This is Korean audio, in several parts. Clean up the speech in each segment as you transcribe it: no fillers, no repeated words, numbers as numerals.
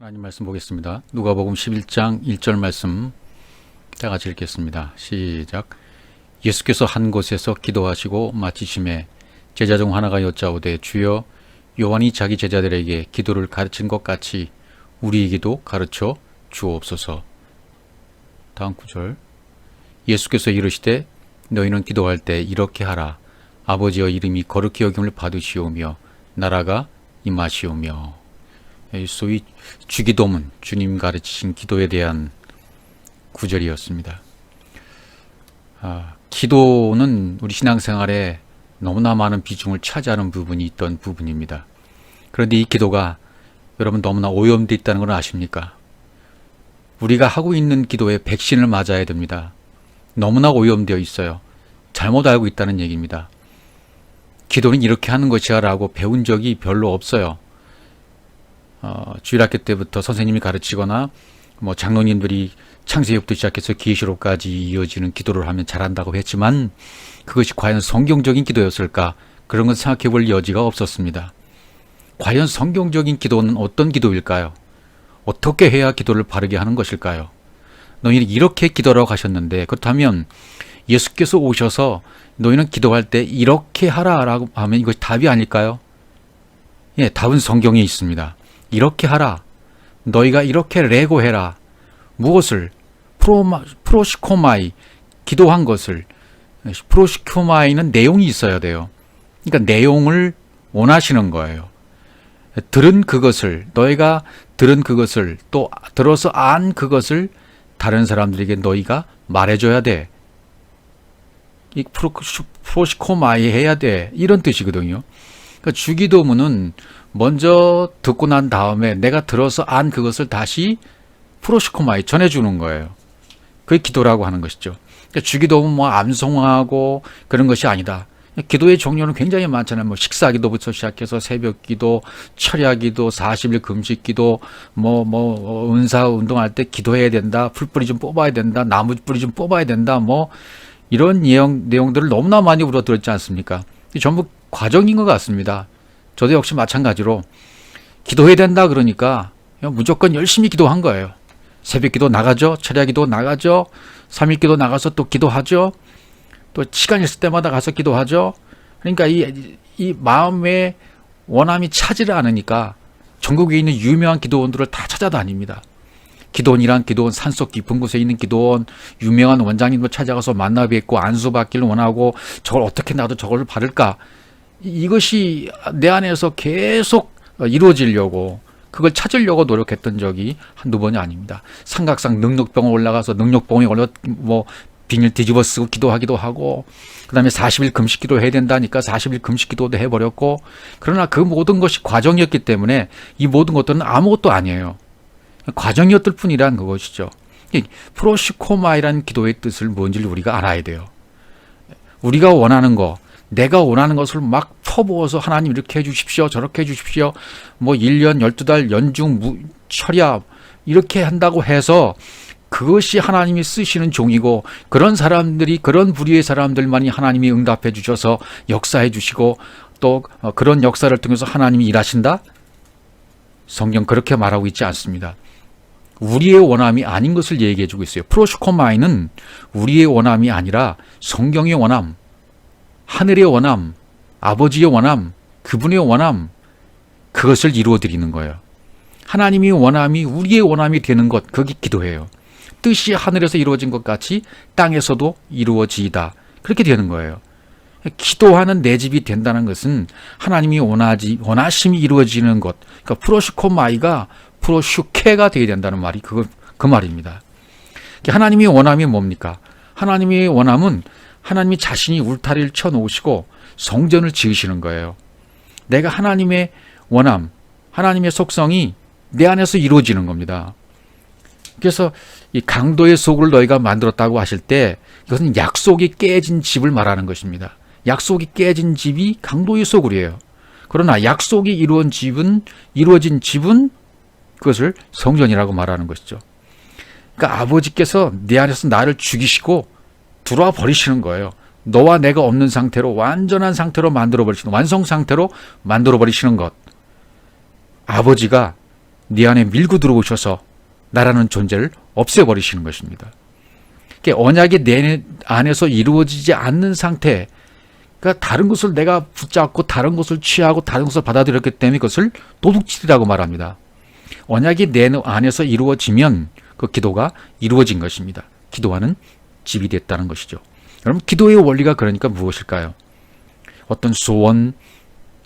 하나님 말씀 보겠습니다. 누가복음 11장 1절 말씀 다 같이 읽겠습니다. 시작. 예수께서 한 곳에서 기도하시고 마치심에 제자 중 하나가 여짜오되 주여 요한이 자기 제자들에게 기도를 가르친 것 같이 우리에게도 가르쳐 주옵소서. 다음 구절. 예수께서 이르시되 너희는 기도할 때 이렇게 하라. 아버지여 이름이 거룩히 여김을 받으시오며 나라가 임하시오며. 소위 주기도문, 주님 가르치신 기도에 대한 구절이었습니다. 기도는 우리 신앙생활에 너무나 많은 비중을 차지하는 부분이 있던 부분입니다. 그런데 이 기도가 여러분 너무나 오염되어 있다는 걸 아십니까? 우리가 하고 있는 기도에 백신을 맞아야 됩니다. 너무나 오염되어 있어요. 잘못 알고 있다는 얘기입니다. 기도는 이렇게 하는 것이야 라고 배운 적이 별로 없어요. 주일학교 때부터 선생님이 가르치거나 장로님들이 창세기부터 시작해서 계시록까지 이어지는 기도를 하면 잘한다고 했지만 그것이 과연 성경적인 기도였을까? 그런 건 생각해 볼 여지가 없었습니다. 과연 성경적인 기도는 어떤 기도일까요? 어떻게 해야 기도를 바르게 하는 것일까요? 너희는 이렇게 기도라고 하셨는데 그렇다면 예수께서 오셔서 너희는 기도할 때 이렇게 하라라고 하면 이것이 답이 아닐까요? 예, 답은 성경에 있습니다. 이렇게 하라. 너희가 이렇게 레고해라. 무엇을? 프로시코마이. 기도한 것을. 프로시코마이는 내용이 있어야 돼요. 그러니까 내용을 원하시는 거예요. 들은 그것을, 너희가 들은 그것을, 또 들어서 안 그것을 다른 사람들에게 너희가 말해줘야 돼. 이 프로시코마이 해야 돼. 이런 뜻이거든요. 그러니까 주기도문은 먼저 듣고 난 다음에 내가 들어서 안 그것을 다시 프로시코마이 전해주는 거예요. 그게 기도라고 하는 것이죠. 그러니까 주기도는 암송하고 그런 것이 아니다. 기도의 종류는 굉장히 많잖아요. 식사기도부터 시작해서 새벽기도, 철야기도, 40일 금식기도, 은사 운동할 때 기도해야 된다. 풀뿌리 좀 뽑아야 된다. 나무 뿌리 좀 뽑아야 된다. 이런 내용들을 너무나 많이 우리가 들었지 않습니까? 전부 과정인 것 같습니다. 저도 역시 마찬가지로 기도해야 된다 그러니까 무조건 열심히 기도한 거예요. 새벽기도 나가죠. 철야기도 나가죠. 3일기도 나가서 또 기도하죠. 또 시간 있을 때마다 가서 기도하죠. 그러니까 이 마음의 원함이 차지를 않으니까 전국에 있는 유명한 기도원들을 다 찾아다닙니다. 기도원이란 기도원, 산속 깊은 곳에 있는 기도원, 유명한 원장님을 찾아가서 만나 뵙고 안수받기를 원하고 저걸 어떻게 나도 저걸 바를까? 이것이 내 안에서 계속 이루어지려고 그걸 찾으려고 노력했던 적이 한두 번이 아닙니다. 삼각산 능력병원 올라가서 능력병원에 올라 비닐 뒤집어 쓰고 기도하기도 하고 그다음에 40일 금식기도 해야 된다니까 40일 금식기도도 해버렸고 그러나 그 모든 것이 과정이었기 때문에 이 모든 것들은 아무것도 아니에요. 과정이었을 뿐이란 그것이죠. 프로시코마이라는 기도의 뜻을 뭔지를 우리가 알아야 돼요. 우리가 원하는 거 내가 원하는 것을 막 퍼부어서 하나님 이렇게 해주십시오. 저렇게 해주십시오. 1년, 12달, 연중, 철야 이렇게 한다고 해서 그것이 하나님이 쓰시는 종이고 그런 사람들이 그런 부류의 사람들만이 하나님이 응답해 주셔서 역사해 주시고 또 그런 역사를 통해서 하나님이 일하신다? 성경 그렇게 말하고 있지 않습니다. 우리의 원함이 아닌 것을 얘기해 주고 있어요. 프로시코마이는 우리의 원함이 아니라 성경의 원함, 하늘의 원함, 아버지의 원함, 그분의 원함, 그것을 이루어드리는 거예요. 하나님의 원함이 우리의 원함이 되는 것, 그게 기도예요. 뜻이 하늘에서 이루어진 것 같이 땅에서도 이루어지이다. 그렇게 되는 거예요. 기도하는 내 집이 된다는 것은 하나님이 원하심이 이루어지는 것, 그러니까 프로시코마이가 프로슈케가 되어야 된다는 말이 그 말입니다. 하나님의 원함이 뭡니까? 하나님의 원함은 하나님이 자신이 울타리를 쳐놓으시고 성전을 지으시는 거예요. 내가 하나님의 원함, 하나님의 속성이 내 안에서 이루어지는 겁니다. 그래서 이 강도의 속을 너희가 만들었다고 하실 때 이것은 약속이 깨진 집을 말하는 것입니다. 약속이 깨진 집이 강도의 소굴이에요. 그러나 약속이 이루어진 집은 그것을 성전이라고 말하는 것이죠. 그러니까 아버지께서 내 안에서 나를 죽이시고 들어와 버리시는 거예요. 너와 내가 없는 상태로 완전한 상태로 만들어 버리시는 완성 상태로 만들어 버리시는 것. 아버지가 네 안에 밀고 들어오셔서 나라는 존재를 없애버리시는 것입니다. 언약이 내 안에서 이루어지지 않는 상태, 그러니까 다른 것을 내가 붙잡고 다른 것을 취하고 다른 것을 받아들였기 때문에 그것을 도둑질이라고 말합니다. 언약이 내 안에서 이루어지면 그 기도가 이루어진 것입니다. 기도와는 집이 됐다는 것이죠. 여러분, 기도의 원리가 그러니까 무엇일까요? 어떤 소원,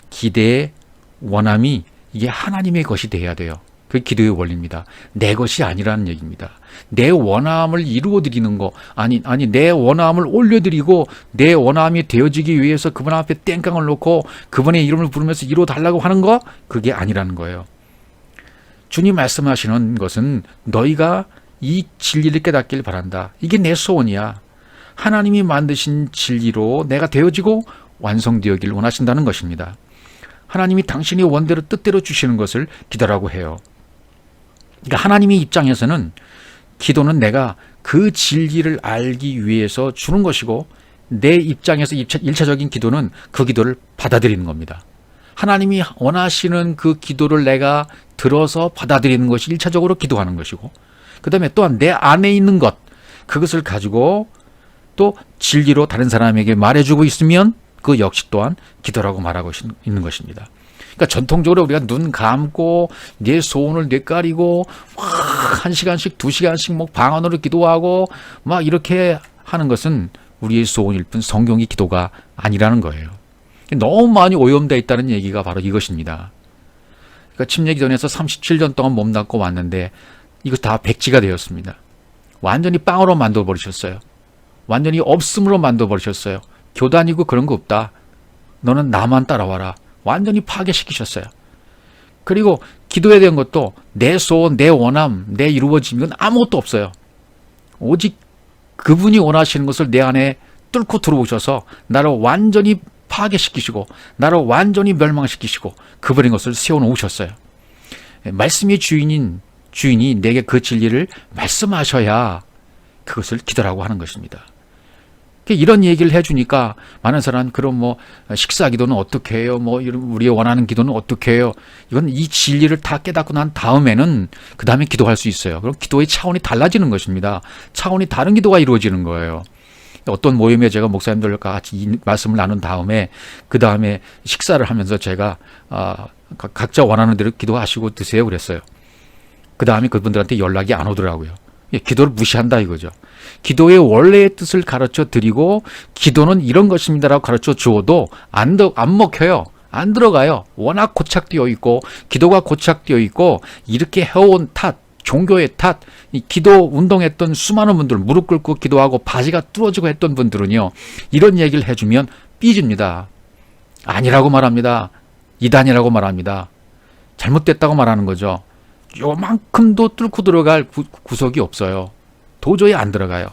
기대, 원함이 이게 하나님의 것이 돼야 돼요. 그게 기도의 원리입니다. 내 것이 아니라는 얘기입니다. 내 원함을 이루어드리는 거, 아니 내 원함을 올려드리고 내 원함이 되어지기 위해서 그분 앞에 땡깡을 놓고 그분의 이름을 부르면서 이루어달라고 하는 거, 그게 아니라는 거예요. 주님 말씀하시는 것은 너희가 이 진리를 깨닫길 바란다. 이게 내 소원이야. 하나님이 만드신 진리로 내가 되어지고 완성되어길 원하신다는 것입니다. 하나님이 당신의 원대로 뜻대로 주시는 것을 기도라고 해요. 그러니까 하나님의 입장에서는 기도는 내가 그 진리를 알기 위해서 주는 것이고, 내 입장에서 1차적인 기도는 그 기도를 받아들이는 겁니다. 하나님이 원하시는 그 기도를 내가 들어서 받아들이는 것이 1차적으로 기도하는 것이고, 그 다음에 또한 내 안에 있는 것, 그것을 가지고 또 진리로 다른 사람에게 말해주고 있으면 그 역시 또한 기도라고 말하고 있는 것입니다. 그러니까 전통적으로 우리가 눈 감고 내 소원을 뇌가리고 막 1시간씩 2시간씩 뭐 방언으로 기도하고 막 이렇게 하는 것은 우리의 소원일 뿐 성경의 기도가 아니라는 거예요. 너무 많이 오염되어 있다는 얘기가 바로 이것입니다. 그러니까 침례기전에서 37년 동안 몸담고 왔는데 이거 다 백지가 되었습니다. 완전히 빵으로 만들어버리셨어요. 완전히 없음으로 만들어버리셨어요. 교단이고 그런 거 없다. 너는 나만 따라와라. 완전히 파괴시키셨어요. 그리고 기도에 대한 것도 내 소원, 내 원함, 내 이루어짐, 이건 아무것도 없어요. 오직 그분이 원하시는 것을 내 안에 뚫고 들어오셔서 나를 완전히 파괴시키시고 나를 완전히 멸망시키시고 그분의 것을 세워놓으셨어요. 말씀의 주인이 내게 그 진리를 말씀하셔야 그것을 기도라고 하는 것입니다. 이런 얘기를 해주니까 많은 사람은 그럼 뭐 식사 기도는 어떻게 해요? 뭐 우리가 원하는 기도는 어떻게 해요? 이건 이 진리를 다 깨닫고 난 다음에는 그 다음에 기도할 수 있어요. 그럼 기도의 차원이 달라지는 것입니다. 차원이 다른 기도가 이루어지는 거예요. 어떤 모임에 제가 목사님들과 같이 이 말씀을 나눈 다음에 그 다음에 식사를 하면서 제가 각자 원하는 대로 기도하시고 드세요 그랬어요. 그 다음에 그분들한테 연락이 안 오더라고요. 기도를 무시한다 이거죠. 기도의 원래의 뜻을 가르쳐 드리고 기도는 이런 것입니다라고 가르쳐 주어도 안 먹혀요. 안 들어가요. 워낙 고착되어 있고 기도가 고착되어 있고 이렇게 해온 탓, 종교의 탓, 이 기도 운동했던 수많은 분들, 무릎 꿇고 기도하고 바지가 뚫어지고 했던 분들은요, 이런 얘기를 해주면 삐집니다. 아니라고 말합니다. 이단이라고 말합니다. 잘못됐다고 말하는 거죠. 요만큼도 뚫고 들어갈 구석이 없어요. 도저히 안 들어가요.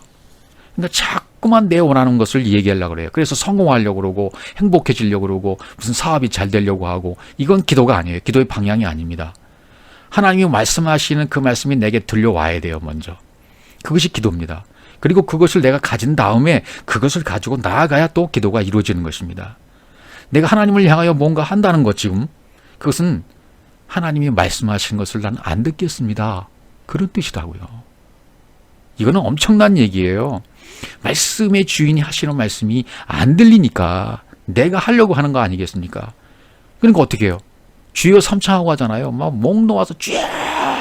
그러니까 자꾸만 내 원하는 것을 얘기하려고 그래요. 그래서 성공하려고 그러고 행복해지려고 그러고 무슨 사업이 잘 되려고 하고, 이건 기도가 아니에요. 기도의 방향이 아닙니다. 하나님이 말씀하시는 그 말씀이 내게 들려와야 돼요. 먼저. 그것이 기도입니다. 그리고 그것을 내가 가진 다음에 그것을 가지고 나아가야 또 기도가 이루어지는 것입니다. 내가 하나님을 향하여 뭔가 한다는 것, 지금 그것은 하나님이 말씀하신 것을 나는 안 듣겠습니다. 그런 뜻이라고요. 이거는 엄청난 얘기예요. 말씀의 주인이 하시는 말씀이 안 들리니까 내가 하려고 하는 거 아니겠습니까? 그러니까 어떻게 해요? 주여 삼창하고 하잖아요. 막 목 놓아서 쫙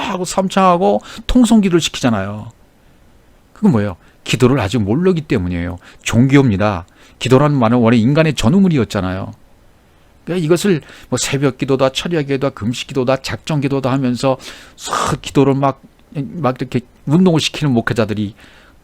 하고 삼창하고 통성기도를 시키잖아요. 그건 뭐예요? 기도를 아직 모르기 때문이에요. 종교입니다. 기도라는 말은 원래 인간의 전우물이었잖아요. 그러니까 이것을 뭐 새벽 기도다, 철야 기도다, 금식 기도다, 작정 기도다 하면서 기도를 막 이렇게 운동을 시키는 목회자들이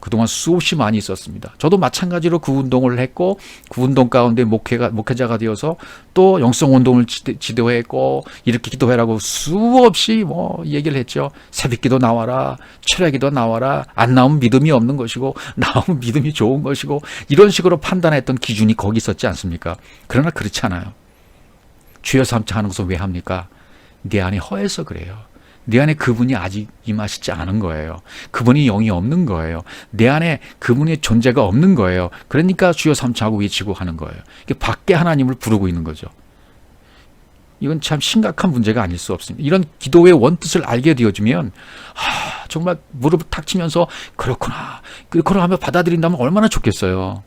그동안 수없이 많이 있었습니다. 저도 마찬가지로 그 운동을 했고, 그 운동 가운데 목회자가 되어서 또 영성 운동을 지도했고, 이렇게 기도해라고 수없이 뭐 얘기를 했죠. 새벽 기도 나와라, 철야 기도 나와라, 안 나오면 믿음이 없는 것이고, 나오면 믿음이 좋은 것이고, 이런 식으로 판단했던 기준이 거기 있었지 않습니까? 그러나 그렇지 않아요. 주여 삼창하는 것을 왜 합니까? 내 안에 허해서 그래요. 내 안에 그분이 아직 임하시지 않은 거예요. 그분이 영이 없는 거예요. 내 안에 그분의 존재가 없는 거예요. 그러니까 주여 삼창하고 외치고 하는 거예요. 밖에 하나님을 부르고 있는 거죠. 이건 참 심각한 문제가 아닐 수 없습니다. 이런 기도의 원뜻을 알게 되어지면 정말 무릎을 탁 치면서 그렇구나 하며 받아들인다면 얼마나 좋겠어요.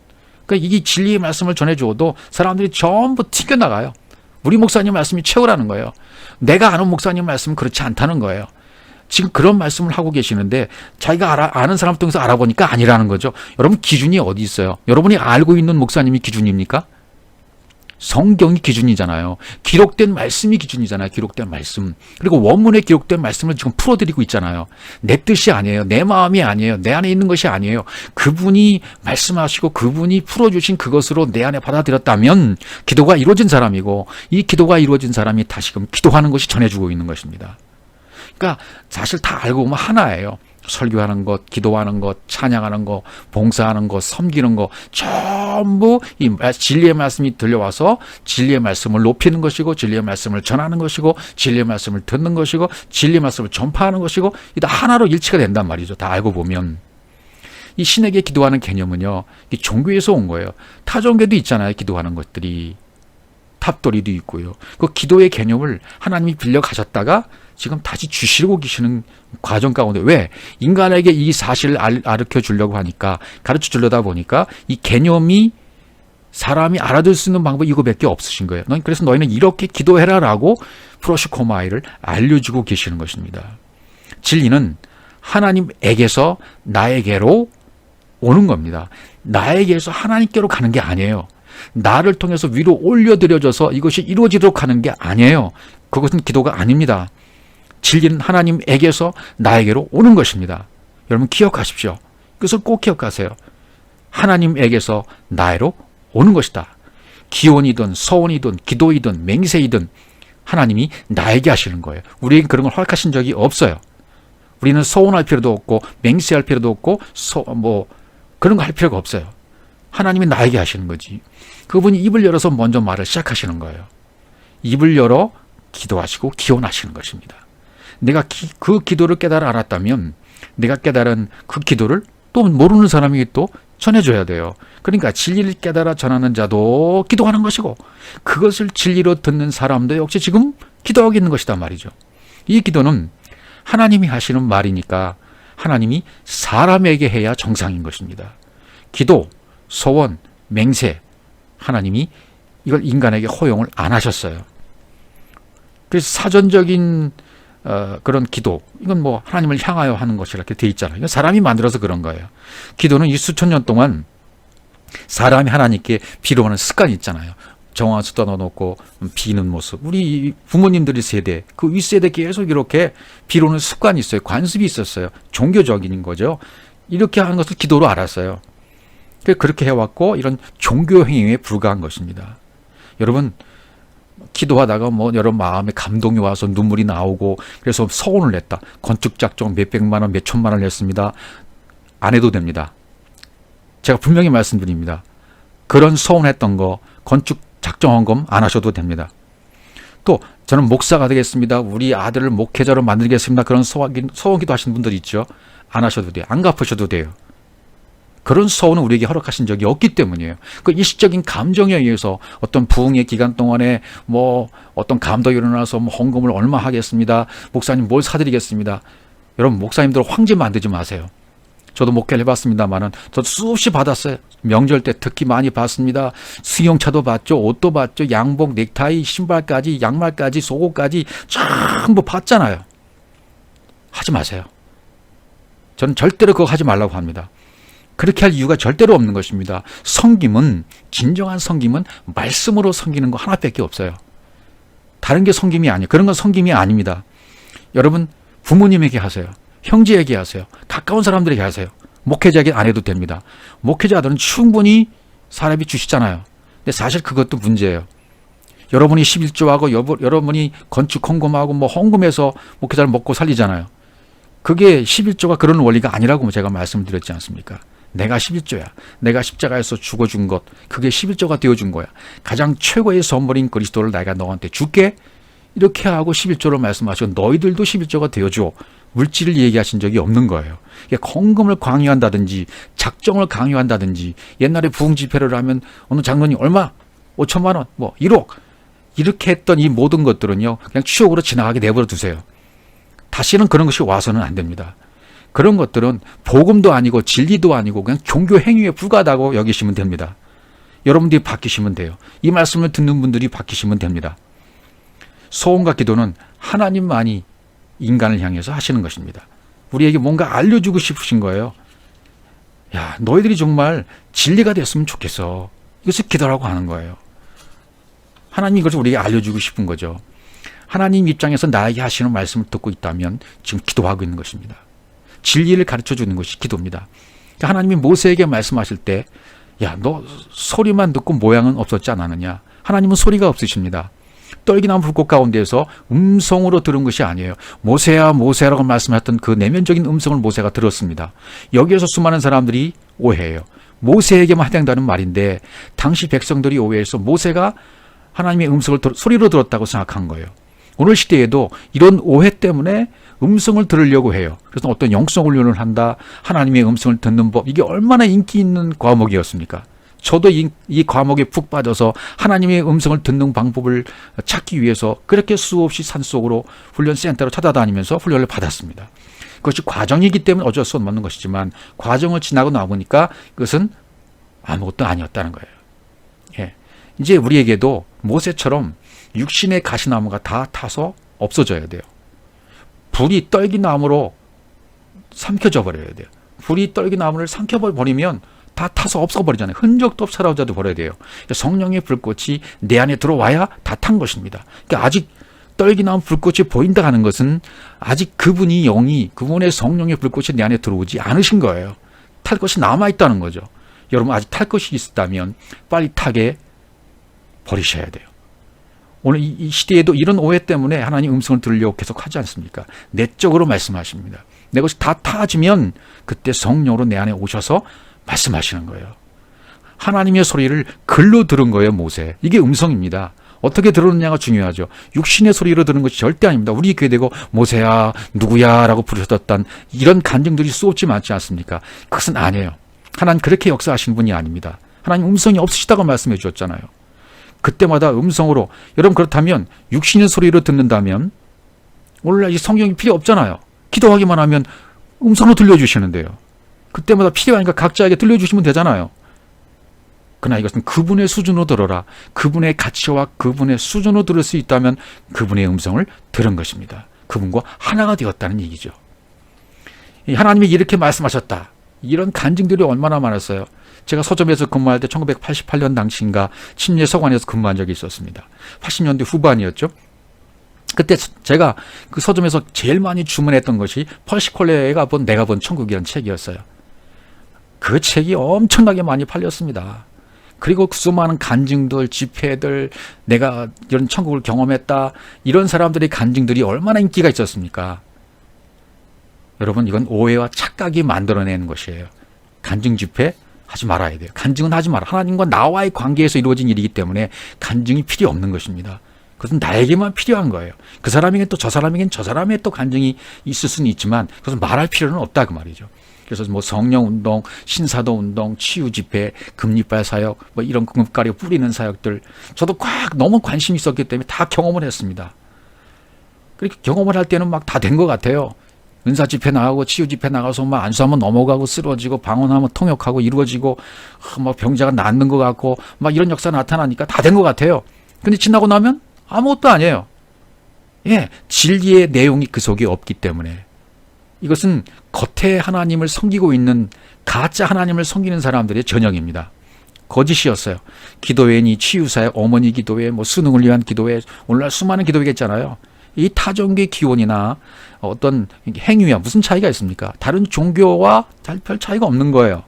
그러니까 이게 진리의 말씀을 전해주어도 사람들이 전부 튕겨나가요. 우리 목사님 말씀이 최고라는 거예요. 내가 아는 목사님 말씀은 그렇지 않다는 거예요. 지금 그런 말씀을 하고 계시는데 자기가 아는 사람 통해서 알아보니까 아니라는 거죠. 여러분 기준이 어디 있어요? 여러분이 알고 있는 목사님이 기준입니까? 성경이 기준이잖아요. 기록된 말씀이 기준이잖아요. 기록된 말씀. 그리고 원문에 기록된 말씀을 지금 풀어드리고 있잖아요. 내 뜻이 아니에요. 내 마음이 아니에요. 내 안에 있는 것이 아니에요. 그분이 말씀하시고 그분이 풀어주신 그것으로 내 안에 받아들였다면 기도가 이루어진 사람이고, 이 기도가 이루어진 사람이 다시금 기도하는 것이 전해주고 있는 것입니다. 그러니까 사실 다 알고 보면 하나예요. 설교하는 것, 기도하는 것, 찬양하는 것, 봉사하는 것, 섬기는 것, 전부 이 진리의 말씀이 들려와서 진리의 말씀을 높이는 것이고, 진리의 말씀을 전하는 것이고, 진리의 말씀을 듣는 것이고, 진리의 말씀을 전파하는 것이고, 이 다 하나로 일치가 된단 말이죠. 다 알고 보면. 이 신에게 기도하는 개념은요, 이 종교에서 온 거예요. 타 종교도 있잖아요. 기도하는 것들이. 탑돌이도 있고요. 그 기도의 개념을 하나님이 빌려 가셨다가 지금 다시 주시고 계시는 과정 가운데, 왜? 인간에게 이 사실을 가르쳐 주려고 하니까, 가르쳐 주려다 보니까 이 개념이 사람이 알아들 수 있는 방법이 이거밖에 없으신 거예요. 그래서 너희는 이렇게 기도해라라고 프로시코마이를 알려주고 계시는 것입니다. 진리는 하나님에게서 나에게로 오는 겁니다. 나에게서 하나님께로 가는 게 아니에요. 나를 통해서 위로 올려드려져서 이것이 이루어지도록 하는 게 아니에요. 그것은 기도가 아닙니다. 진리는 하나님에게서 나에게로 오는 것입니다. 여러분 기억하십시오. 그래서 꼭 기억하세요. 하나님에게서 나에로 오는 것이다. 기원이든 서원이든 기도이든 맹세이든 하나님이 나에게 하시는 거예요. 우리에게 그런 걸 허락하신 적이 없어요. 우리는 서원할 필요도 없고 맹세할 필요도 없고 그런 거 할 필요가 없어요. 하나님이 나에게 하시는 거지. 그분이 입을 열어서 먼저 말을 시작하시는 거예요. 입을 열어 기도하시고 기원하시는 것입니다. 내가 그 기도를 깨달아 알았다면 내가 깨달은 그 기도를 또 모르는 사람에게 또 전해줘야 돼요. 그러니까 진리를 깨달아 전하는 자도 기도하는 것이고, 그것을 진리로 듣는 사람도 역시 지금 기도하고 있는 것이다 말이죠. 이 기도는 하나님이 하시는 말이니까 하나님이 사람에게 해야 정상인 것입니다. 기도, 소원, 맹세, 하나님이 이걸 인간에게 허용을 안 하셨어요. 그래서 사전적인 그런 기도, 이건 하나님을 향하여 하는 것이라 이렇게 돼 있잖아요. 이건 사람이 만들어서 그런 거예요. 기도는 이 수천 년 동안 사람이 하나님께 비로하는 습관이 있잖아요. 정화 쏟아 넣어놓고 비는 모습. 우리 부모님들의 세대, 그 윗세대 계속 이렇게 비로는 습관이 있어요. 관습이 있었어요. 종교적인 거죠. 이렇게 하는 것을 기도로 알았어요. 그렇게 해왔고, 이런 종교 행위에 불과한 것입니다. 여러분, 기도하다가 여러분 마음에 감동이 와서 눈물이 나오고, 그래서 서원을 냈다. 건축작정 몇백만 원, 몇천만 원을 냈습니다. 안 해도 됩니다. 제가 분명히 말씀드립니다. 그런 서원했던 거, 건축 작정헌금 안 하셔도 됩니다. 또 저는 목사가 되겠습니다. 우리 아들을 목회자로 만들겠습니다. 그런 서원기도 하시는 분들이 있죠. 안 하셔도 돼요. 안 갚으셔도 돼요. 그런 서원은 우리에게 허락하신 적이 없기 때문이에요. 그 일시적인 감정에 의해서 어떤 부흥의 기간 동안에 어떤 감동이 일어나서 헌금을 얼마 하겠습니다. 목사님 뭘 사드리겠습니다. 여러분 목사님들 황제 만들지 마세요. 저도 목회를 해봤습니다만은 저도 수없이 받았어요. 명절 때 특히 많이 받습니다. 승용차도 받죠. 옷도 받죠. 양복, 넥타이, 신발까지, 양말까지, 속옷까지 전부 받잖아요. 하지 마세요. 저는 절대로 그거 하지 말라고 합니다. 그렇게 할 이유가 절대로 없는 것입니다. 섬김은, 진정한 섬김은 말씀으로 섬기는 거 하나밖에 없어요. 다른 게 섬김이 아니에요. 그런 건 섬김이 아닙니다. 여러분 부모님에게 하세요. 형제에게 하세요. 가까운 사람들에게 하세요. 목회자에게 안 해도 됩니다. 목회자들은 충분히 사람이 주시잖아요. 근데 사실 그것도 문제예요. 여러분이 11조하고 여러분이 건축 헌금하고 헌금해서 목회자를 먹고 살리잖아요. 그게 11조가 그런 원리가 아니라고 제가 말씀을 드렸지 않습니까? 내가 11조야. 내가 십자가에서 죽어준 것, 그게 11조가 되어준 거야. 가장 최고의 선물인 그리스도를 내가 너한테 줄게. 이렇게 하고 11조로 말씀하시고 너희들도 11조가 되어줘. 물질을 얘기하신 적이 없는 거예요. 헌금을 강요한다든지 작정을 강요한다든지, 옛날에 부흥 집회를 하면 어느 장로님 얼마? 5천만 원, 1억. 이렇게 했던 이 모든 것들은요, 그냥 추억으로 지나가게 내버려 두세요. 다시는 그런 것이 와서는 안 됩니다. 그런 것들은 복음도 아니고 진리도 아니고 그냥 종교 행위에 불과하다고 여기시면 됩니다. 여러분들이 바뀌시면 돼요. 이 말씀을 듣는 분들이 바뀌시면 됩니다. 소원과 기도는 하나님만이 인간을 향해서 하시는 것입니다. 우리에게 뭔가 알려주고 싶으신 거예요. 야, 너희들이 정말 진리가 됐으면 좋겠어. 이것을 기도라고 하는 거예요. 하나님이 이것을 우리에게 알려주고 싶은 거죠. 하나님 입장에서 나에게 하시는 말씀을 듣고 있다면 지금 기도하고 있는 것입니다. 진리를 가르쳐 주는 것이 기도입니다. 그러니까 하나님이 모세에게 말씀하실 때, 야, 너 소리만 듣고 모양은 없었지 않았느냐? 하나님은 소리가 없으십니다. 떨기나무 불꽃 가운데에서 음성으로 들은 것이 아니에요. 모세야, 모세라고 말씀했던 그 내면적인 음성을 모세가 들었습니다. 여기에서 수많은 사람들이 오해해요. 모세에게만 해당되는 말인데 당시 백성들이 오해해서 모세가 하나님의 음성을 소리로 들었다고 생각한 거예요. 오늘 시대에도 이런 오해 때문에 음성을 들으려고 해요. 그래서 어떤 영성 훈련을 한다, 하나님의 음성을 듣는 법, 이게 얼마나 인기 있는 과목이었습니까? 저도 이 과목에 푹 빠져서 하나님의 음성을 듣는 방법을 찾기 위해서 그렇게 수없이 산속으로 훈련센터로 찾아다니면서 훈련을 받았습니다. 그것이 과정이기 때문에 어쩔 수 없는 것이지만 과정을 지나고 나보니까 그것은 아무것도 아니었다는 거예요. 예. 이제 우리에게도 모세처럼 육신의 가시나무가 다 타서 없어져야 돼요. 불이 떨기나무로 삼켜져 버려야 돼요. 불이 떨기나무를 삼켜버리면 다 타서 없어버리잖아요. 흔적도 없이 사라져도 버려야 돼요. 성령의 불꽃이 내 안에 들어와야 다 탄 것입니다. 그러니까 아직 떨기나무 불꽃이 보인다 하는 것은 아직 그분이 영이, 그분의 성령의 불꽃이 내 안에 들어오지 않으신 거예요. 탈 것이 남아있다는 거죠. 여러분 아직 탈 것이 있다면 빨리 타게 버리셔야 돼요. 오늘 이 시대에도 이런 오해 때문에 하나님 음성을 들으려고 계속 하지 않습니까? 내적으로 말씀하십니다. 내 것이 다 타지면 그때 성령으로 내 안에 오셔서 말씀하시는 거예요. 하나님의 소리를 글로 들은 거예요, 모세. 이게 음성입니다. 어떻게 들었느냐가 중요하죠. 육신의 소리로 들은 것이 절대 아닙니다. 우리 귀에 대고 모세야, 누구야 라고 부르셨던 이런 간증들이 수없지 많지 않습니까? 그것은 아니에요. 하나님 그렇게 역사하시는 분이 아닙니다. 하나님 음성이 없으시다고 말씀해 주셨잖아요. 그때마다 음성으로, 여러분 그렇다면 육신의 소리로 듣는다면 오늘날 이 성경이 필요 없잖아요. 기도하기만 하면 음성으로 들려주시는데요. 그때마다 필요하니까 각자에게 들려주시면 되잖아요. 그러나 이것은 그분의 수준으로 들어라. 그분의 가치와 그분의 수준으로 들을 수 있다면 그분의 음성을 들은 것입니다. 그분과 하나가 되었다는 얘기죠. 하나님이 이렇게 말씀하셨다. 이런 간증들이 얼마나 많았어요. 제가 서점에서 근무할 때 1988년 당시인가 침례서관에서 근무한 적이 있었습니다. 80년대 후반이었죠. 그때 제가 그 서점에서 제일 많이 주문했던 것이 펄시 콜레가 본 내가 본 천국이라는 책이었어요. 그 책이 엄청나게 많이 팔렸습니다. 그리고 그 수많은 간증들, 집회들, 내가 이런 천국을 경험했다, 이런 사람들의 간증들이 얼마나 인기가 있었습니까? 여러분, 이건 오해와 착각이 만들어내는 것이에요. 간증 집회 하지 말아야 돼요. 간증은 하지 마라. 하나님과 나와의 관계에서 이루어진 일이기 때문에 간증이 필요 없는 것입니다. 그것은 나에게만 필요한 거예요. 그 사람에겐 또 저 사람에겐 저 사람의 또 간증이 있을 수는 있지만 그것은 말할 필요는 없다 그 말이죠. 그래서 뭐 성령 운동, 신사도 운동, 치유 집회, 금리빨 사역, 뭐 이런 금가루 뿌리는 사역들, 저도 꽉 너무 관심이 있었기 때문에 다 경험을 했습니다. 그렇게 경험을 할 때는 막 다 된 것 같아요. 은사 집회 나가고 치유 집회 나가서 막 안수하면 넘어가고 쓰러지고 방언하면 통역하고 이루어지고 막 병자가 낫는 것 같고 막 이런 역사 나타나니까 다 된 것 같아요. 근데 지나고 나면 아무것도 아니에요. 예, 진리의 내용이 그 속에 없기 때문에. 이것은 겉에 하나님을 섬기고 있는 가짜 하나님을 섬기는 사람들의 전형입니다. 거짓이었어요. 기도회니 치유사역, 어머니 기도회, 뭐 수능을 위한 기도회, 오늘날 수많은 기도회가 있잖아요. 이 타종교의 기원이나 어떤 행위와 무슨 차이가 있습니까? 다른 종교와 별 차이가 없는 거예요.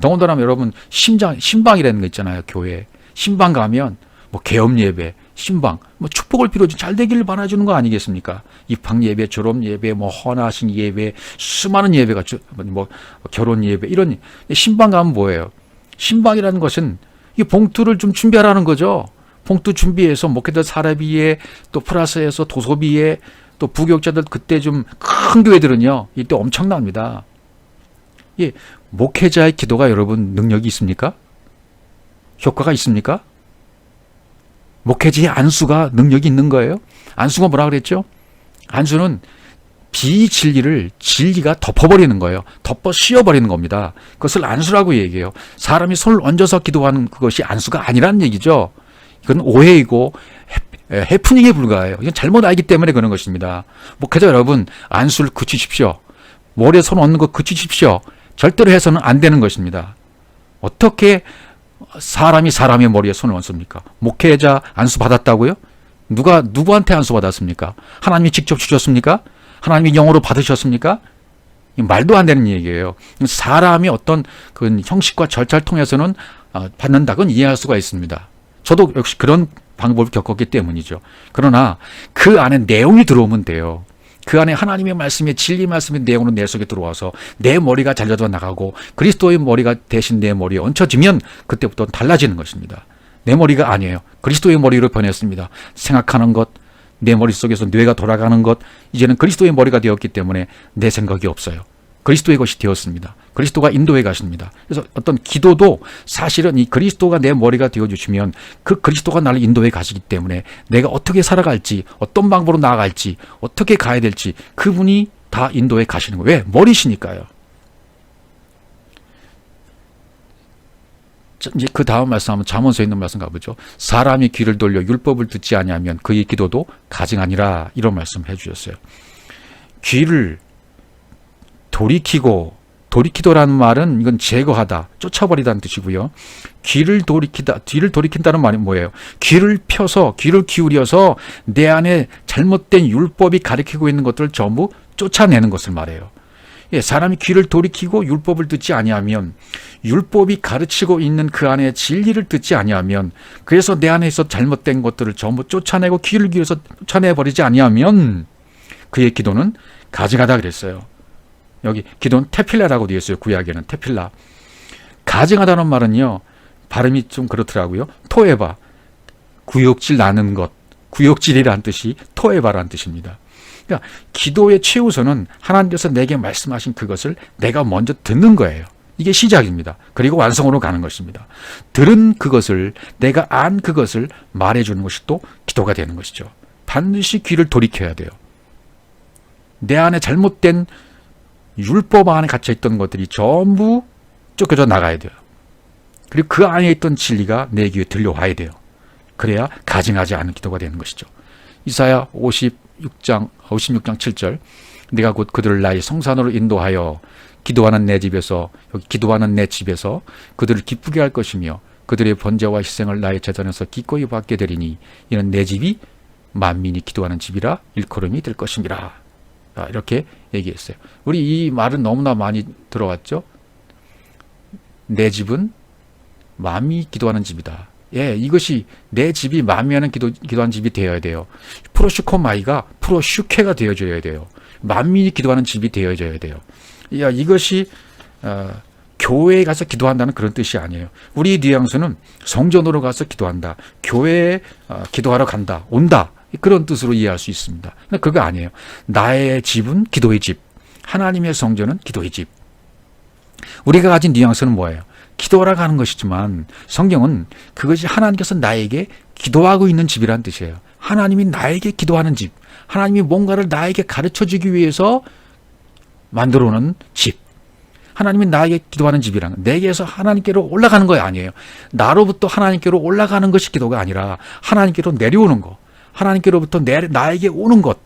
더군다나 여러분 신방이라는 거 있잖아요. 교회 신방 가면 뭐 계엄 예배, 신방, 뭐 축복을 빌어주고 잘 되기를 바라주는 거 아니겠습니까? 입학 예배, 졸업 예배, 뭐 헌화식 예배, 수많은 예배가 뭐 결혼 예배 이런 신방 가면 뭐예요? 신방이라는 것은 이 봉투를 좀 준비하라는 거죠. 봉투 준비해서 목회자 사례비에 또 플러스해서 도서비에 또 부교육자들 그때 좀 큰 교회들은요 이때 엄청납니다. 예, 목회자의 기도가 여러분 능력이 있습니까? 효과가 있습니까? 목회자의 안수가 능력이 있는 거예요. 안수가 뭐라 그랬죠? 안수는 비진리를 진리가 덮어버리는 거예요. 덮어 씌워버리는 겁니다. 그것을 안수라고 얘기해요. 사람이 손을 얹어서 기도하는 그것이 안수가 아니라는 얘기죠. 이건 오해이고 해프닝에 불과해요. 이건 잘못 알기 때문에 그런 것입니다. 목회자 여러분, 안수를 그치십시오. 머리에 손 얹는 거 그치십시오. 절대로 해서는 안 되는 것입니다. 어떻게 사람이 사람의 머리에 손을 얹습니까? 목회자 안수 받았다고요? 누구한테 안수 받았습니까? 하나님이 직접 주셨습니까? 하나님이 영으로 받으셨습니까? 말도 안 되는 얘기예요. 사람이 어떤 그 형식과 절차를 통해서는 받는다고는 이해할 수가 있습니다. 저도 역시 그런 방법을 겪었기 때문이죠. 그러나 그 안에 내용이 들어오면 돼요. 그 안에 하나님의 말씀의 진리 말씀의 내용으로 내 속에 들어와서 내 머리가 잘려져 나가고 그리스도의 머리가 대신 내 머리에 얹혀지면 그때부터 달라지는 것입니다. 내 머리가 아니에요. 그리스도의 머리로 변했습니다. 생각하는 것, 내 머릿속에서 뇌가 돌아가는 것, 이제는 그리스도의 머리가 되었기 때문에 내 생각이 없어요. 그리스도의 것이 되었습니다. 그리스도가 인도해 가십니다. 그래서 어떤 기도도 사실은 이 그리스도가 내 머리가 되어주시면 그 그리스도가 나를 인도해 가시기 때문에 내가 어떻게 살아갈지, 어떤 방법으로 나아갈지, 어떻게 가야 될지 그분이 다 인도해 가시는 거예요. 왜? 머리시니까요. 이제 그 다음 말씀 한번 잠언서에 있는 말씀 가보죠. 사람이 귀를 돌려 율법을 듣지 아니하면 그의 기도도 가증하니라, 이런 말씀 해주셨어요. 귀를 돌이키도라는 말은 이건 제거하다, 쫓아버리다는 뜻이고요. 귀를 돌이킨다는 말이 뭐예요? 귀를 펴서, 귀를 기울여서 내 안에 잘못된 율법이 가리키고 있는 것들을 전부 쫓아내는 것을 말해요. 예, 사람이 귀를 돌이키고 율법을 듣지 아니하면, 율법이 가르치고 있는 그 안에 진리를 듣지 아니하면, 그래서 내 안에 있어 잘못된 것들을 전부 쫓아내고 귀를 기울여서 쫓아내버리지 아니하면 그의 기도는 가증하다 그랬어요. 여기 기도는 테필라라고 되어 있어요. 구약에는 테필라. 가증하다는 말은요, 발음이 좀 그렇더라고요. 토에바, 구역질 나는 것, 구역질이란 뜻이 토에바라는 뜻입니다. 그러니까 기도의 최우선은 하나님께서 내게 말씀하신 그것을 내가 먼저 듣는 거예요. 이게 시작입니다. 그리고 완성으로 가는 것입니다. 들은 그것을, 내가 안 그것을 말해주는 것이 또 기도가 되는 것이죠. 반드시 귀를 돌이켜야 돼요. 내 안에 잘못된 율법 안에 갇혀있던 것들이 전부 쫓겨져 나가야 돼요. 그리고 그 안에 있던 진리가 내 귀에 들려와야 돼요. 그래야 가증하지 않은 기도가 되는 것이죠. 이사야 56장 7절, 내가 곧 그들을 나의 성산으로 인도하여 기도하는 내 집에서, 여기 기도하는 내 집에서 그들을 기쁘게 할 것이며 그들의 번제와 희생을 나의 제단에서 기꺼이 받게 되리니 이는 내 집이 만민이 기도하는 집이라 일컬음이 될 것입니다. 이렇게 얘기했어요. 우리 이 말은 너무나 많이 들어왔죠. 내 집은 만민이 기도하는 집이다. 예, 이것이 내 집이 만민하는 기도하는 집이 되어야 돼요. 프로슈코마이가 프로슈케가 되어줘야 돼요. 만민이 기도하는 집이 되어져야 돼요. 야, 이것이 교회에 가서 기도한다는 그런 뜻이 아니에요. 우리 뉘앙스는 성전으로 가서 기도한다, 교회에 기도하러 간다, 온다, 그런 뜻으로 이해할 수 있습니다. 근데 그거 아니에요. 나의 집은 기도의 집, 하나님의 성전은 기도의 집. 우리가 가진 뉘앙스는 뭐예요? 기도하러 가는 것이지만 성경은 그것이 하나님께서 나에게 기도하고 있는 집이라는 뜻이에요. 하나님이 나에게 기도하는 집, 하나님이 뭔가를 나에게 가르쳐주기 위해서 만들어 놓은 집, 하나님이 나에게 기도하는 집이란, 내게서 하나님께로 올라가는 거 아니에요. 나로부터 하나님께로 올라가는 것이 기도가 아니라 하나님께로 내려오는 거, 하나님께로부터 나에게 오는 것,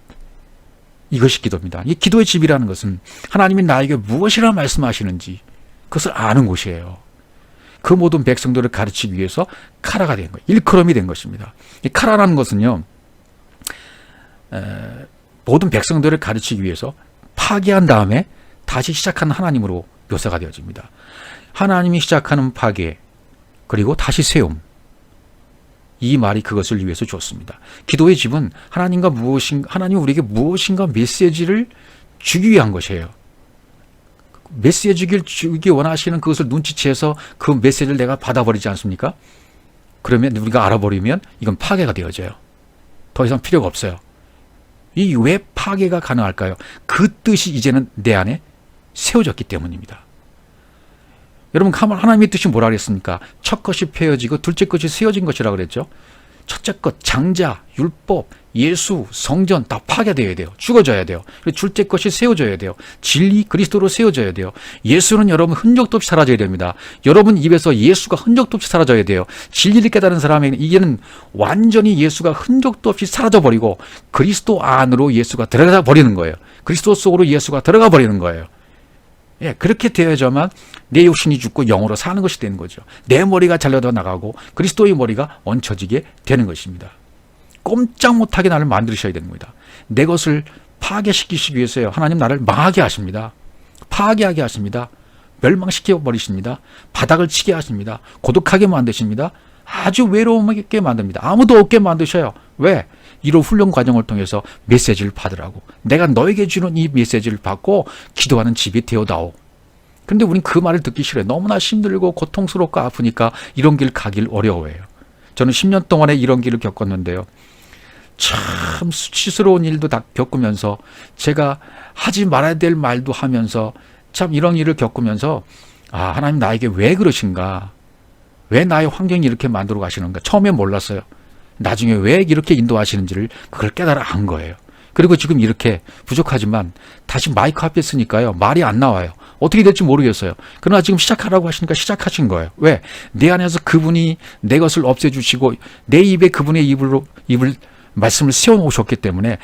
이것이 기도입니다. 이 기도의 집이라는 것은 하나님이 나에게 무엇이라 말씀하시는지 그것을 아는 곳이에요. 그 모든 백성들을 가르치기 위해서 카라가 된 거예요. 일컬음이 된 것입니다. 이 카라라는 것은요, 모든 백성들을 가르치기 위해서 파괴한 다음에 다시 시작하는 하나님으로 묘사가 되어집니다. 하나님이 시작하는 파괴, 그리고 다시 세움, 이 말이 그것을 위해서 주었습니다. 기도의 집은 하나님이 우리에게 무엇인가 메시지를 주기 위한 것이에요. 메시지를 주기 원하시는 그것을 눈치채서 그 메시지를 내가 받아버리지 않습니까? 그러면 우리가 알아버리면 이건 파괴가 되어져요. 더 이상 필요가 없어요. 이 왜 파괴가 가능할까요? 그 뜻이 이제는 내 안에 세워졌기 때문입니다. 여러분, 하나님의 뜻이 뭐라 그랬습니까? 첫 것이 폐어지고 둘째 것이 세워진 것이라고 그랬죠. 첫째 것 장자, 율법, 예수, 성전 다 파괴되어야 돼요. 죽어져야 돼요. 그리고 둘째 것이 세워져야 돼요. 진리 그리스도로 세워져야 돼요. 예수는 여러분 흔적도 없이 사라져야 됩니다. 여러분 입에서 예수가 흔적도 없이 사라져야 돼요. 진리를 깨달은 사람에게는 이게는 완전히 예수가 흔적도 없이 사라져버리고 그리스도 안으로 예수가 들어가 버리는 거예요. 그리스도 속으로 예수가 들어가 버리는 거예요. 예, 그렇게 되어야만 내 육신이 죽고 영으로 사는 것이 되는 거죠. 내 머리가 잘려져 나가고 그리스도의 머리가 얹혀지게 되는 것입니다. 꼼짝 못하게 나를 만드셔야 되는 겁니다. 내 것을 파괴시키시기 위해서요. 하나님 나를 망하게 하십니다. 파괴하게 하십니다. 멸망시켜 버리십니다. 바닥을 치게 하십니다. 고독하게 만드십니다. 아주 외로움있게 만듭니다. 아무도 없게 만드셔요. 왜? 이런 훈련 과정을 통해서 메시지를 받으라고. 내가 너에게 주는 이 메시지를 받고 기도하는 집이 되어다오. 그런데 우린 그 말을 듣기 싫어요. 너무나 힘들고 고통스럽고 아프니까 이런 길 가길 어려워해요. 저는 10년 동안에 이런 길을 겪었는데요. 참 수치스러운 일도 다 겪으면서 제가 하지 말아야 될 말도 하면서 참 이런 일을 겪으면서 하나님 나에게 왜 그러신가? 왜 나의 환경이 이렇게 만들어 가시는가? 처음에 몰랐어요. 나중에 왜 이렇게 인도하시는지를 그걸 깨달아 안 거예요. 그리고 지금 이렇게 부족하지만 다시 마이크 앞에 쓰니까요. 말이 안 나와요. 어떻게 될지 모르겠어요. 그러나 지금 시작하라고 하시니까 시작하신 거예요. 왜? 내 안에서 그분이 내 것을 없애주시고 내 입에 그분의 입을 말씀을 세워놓으셨기 때문에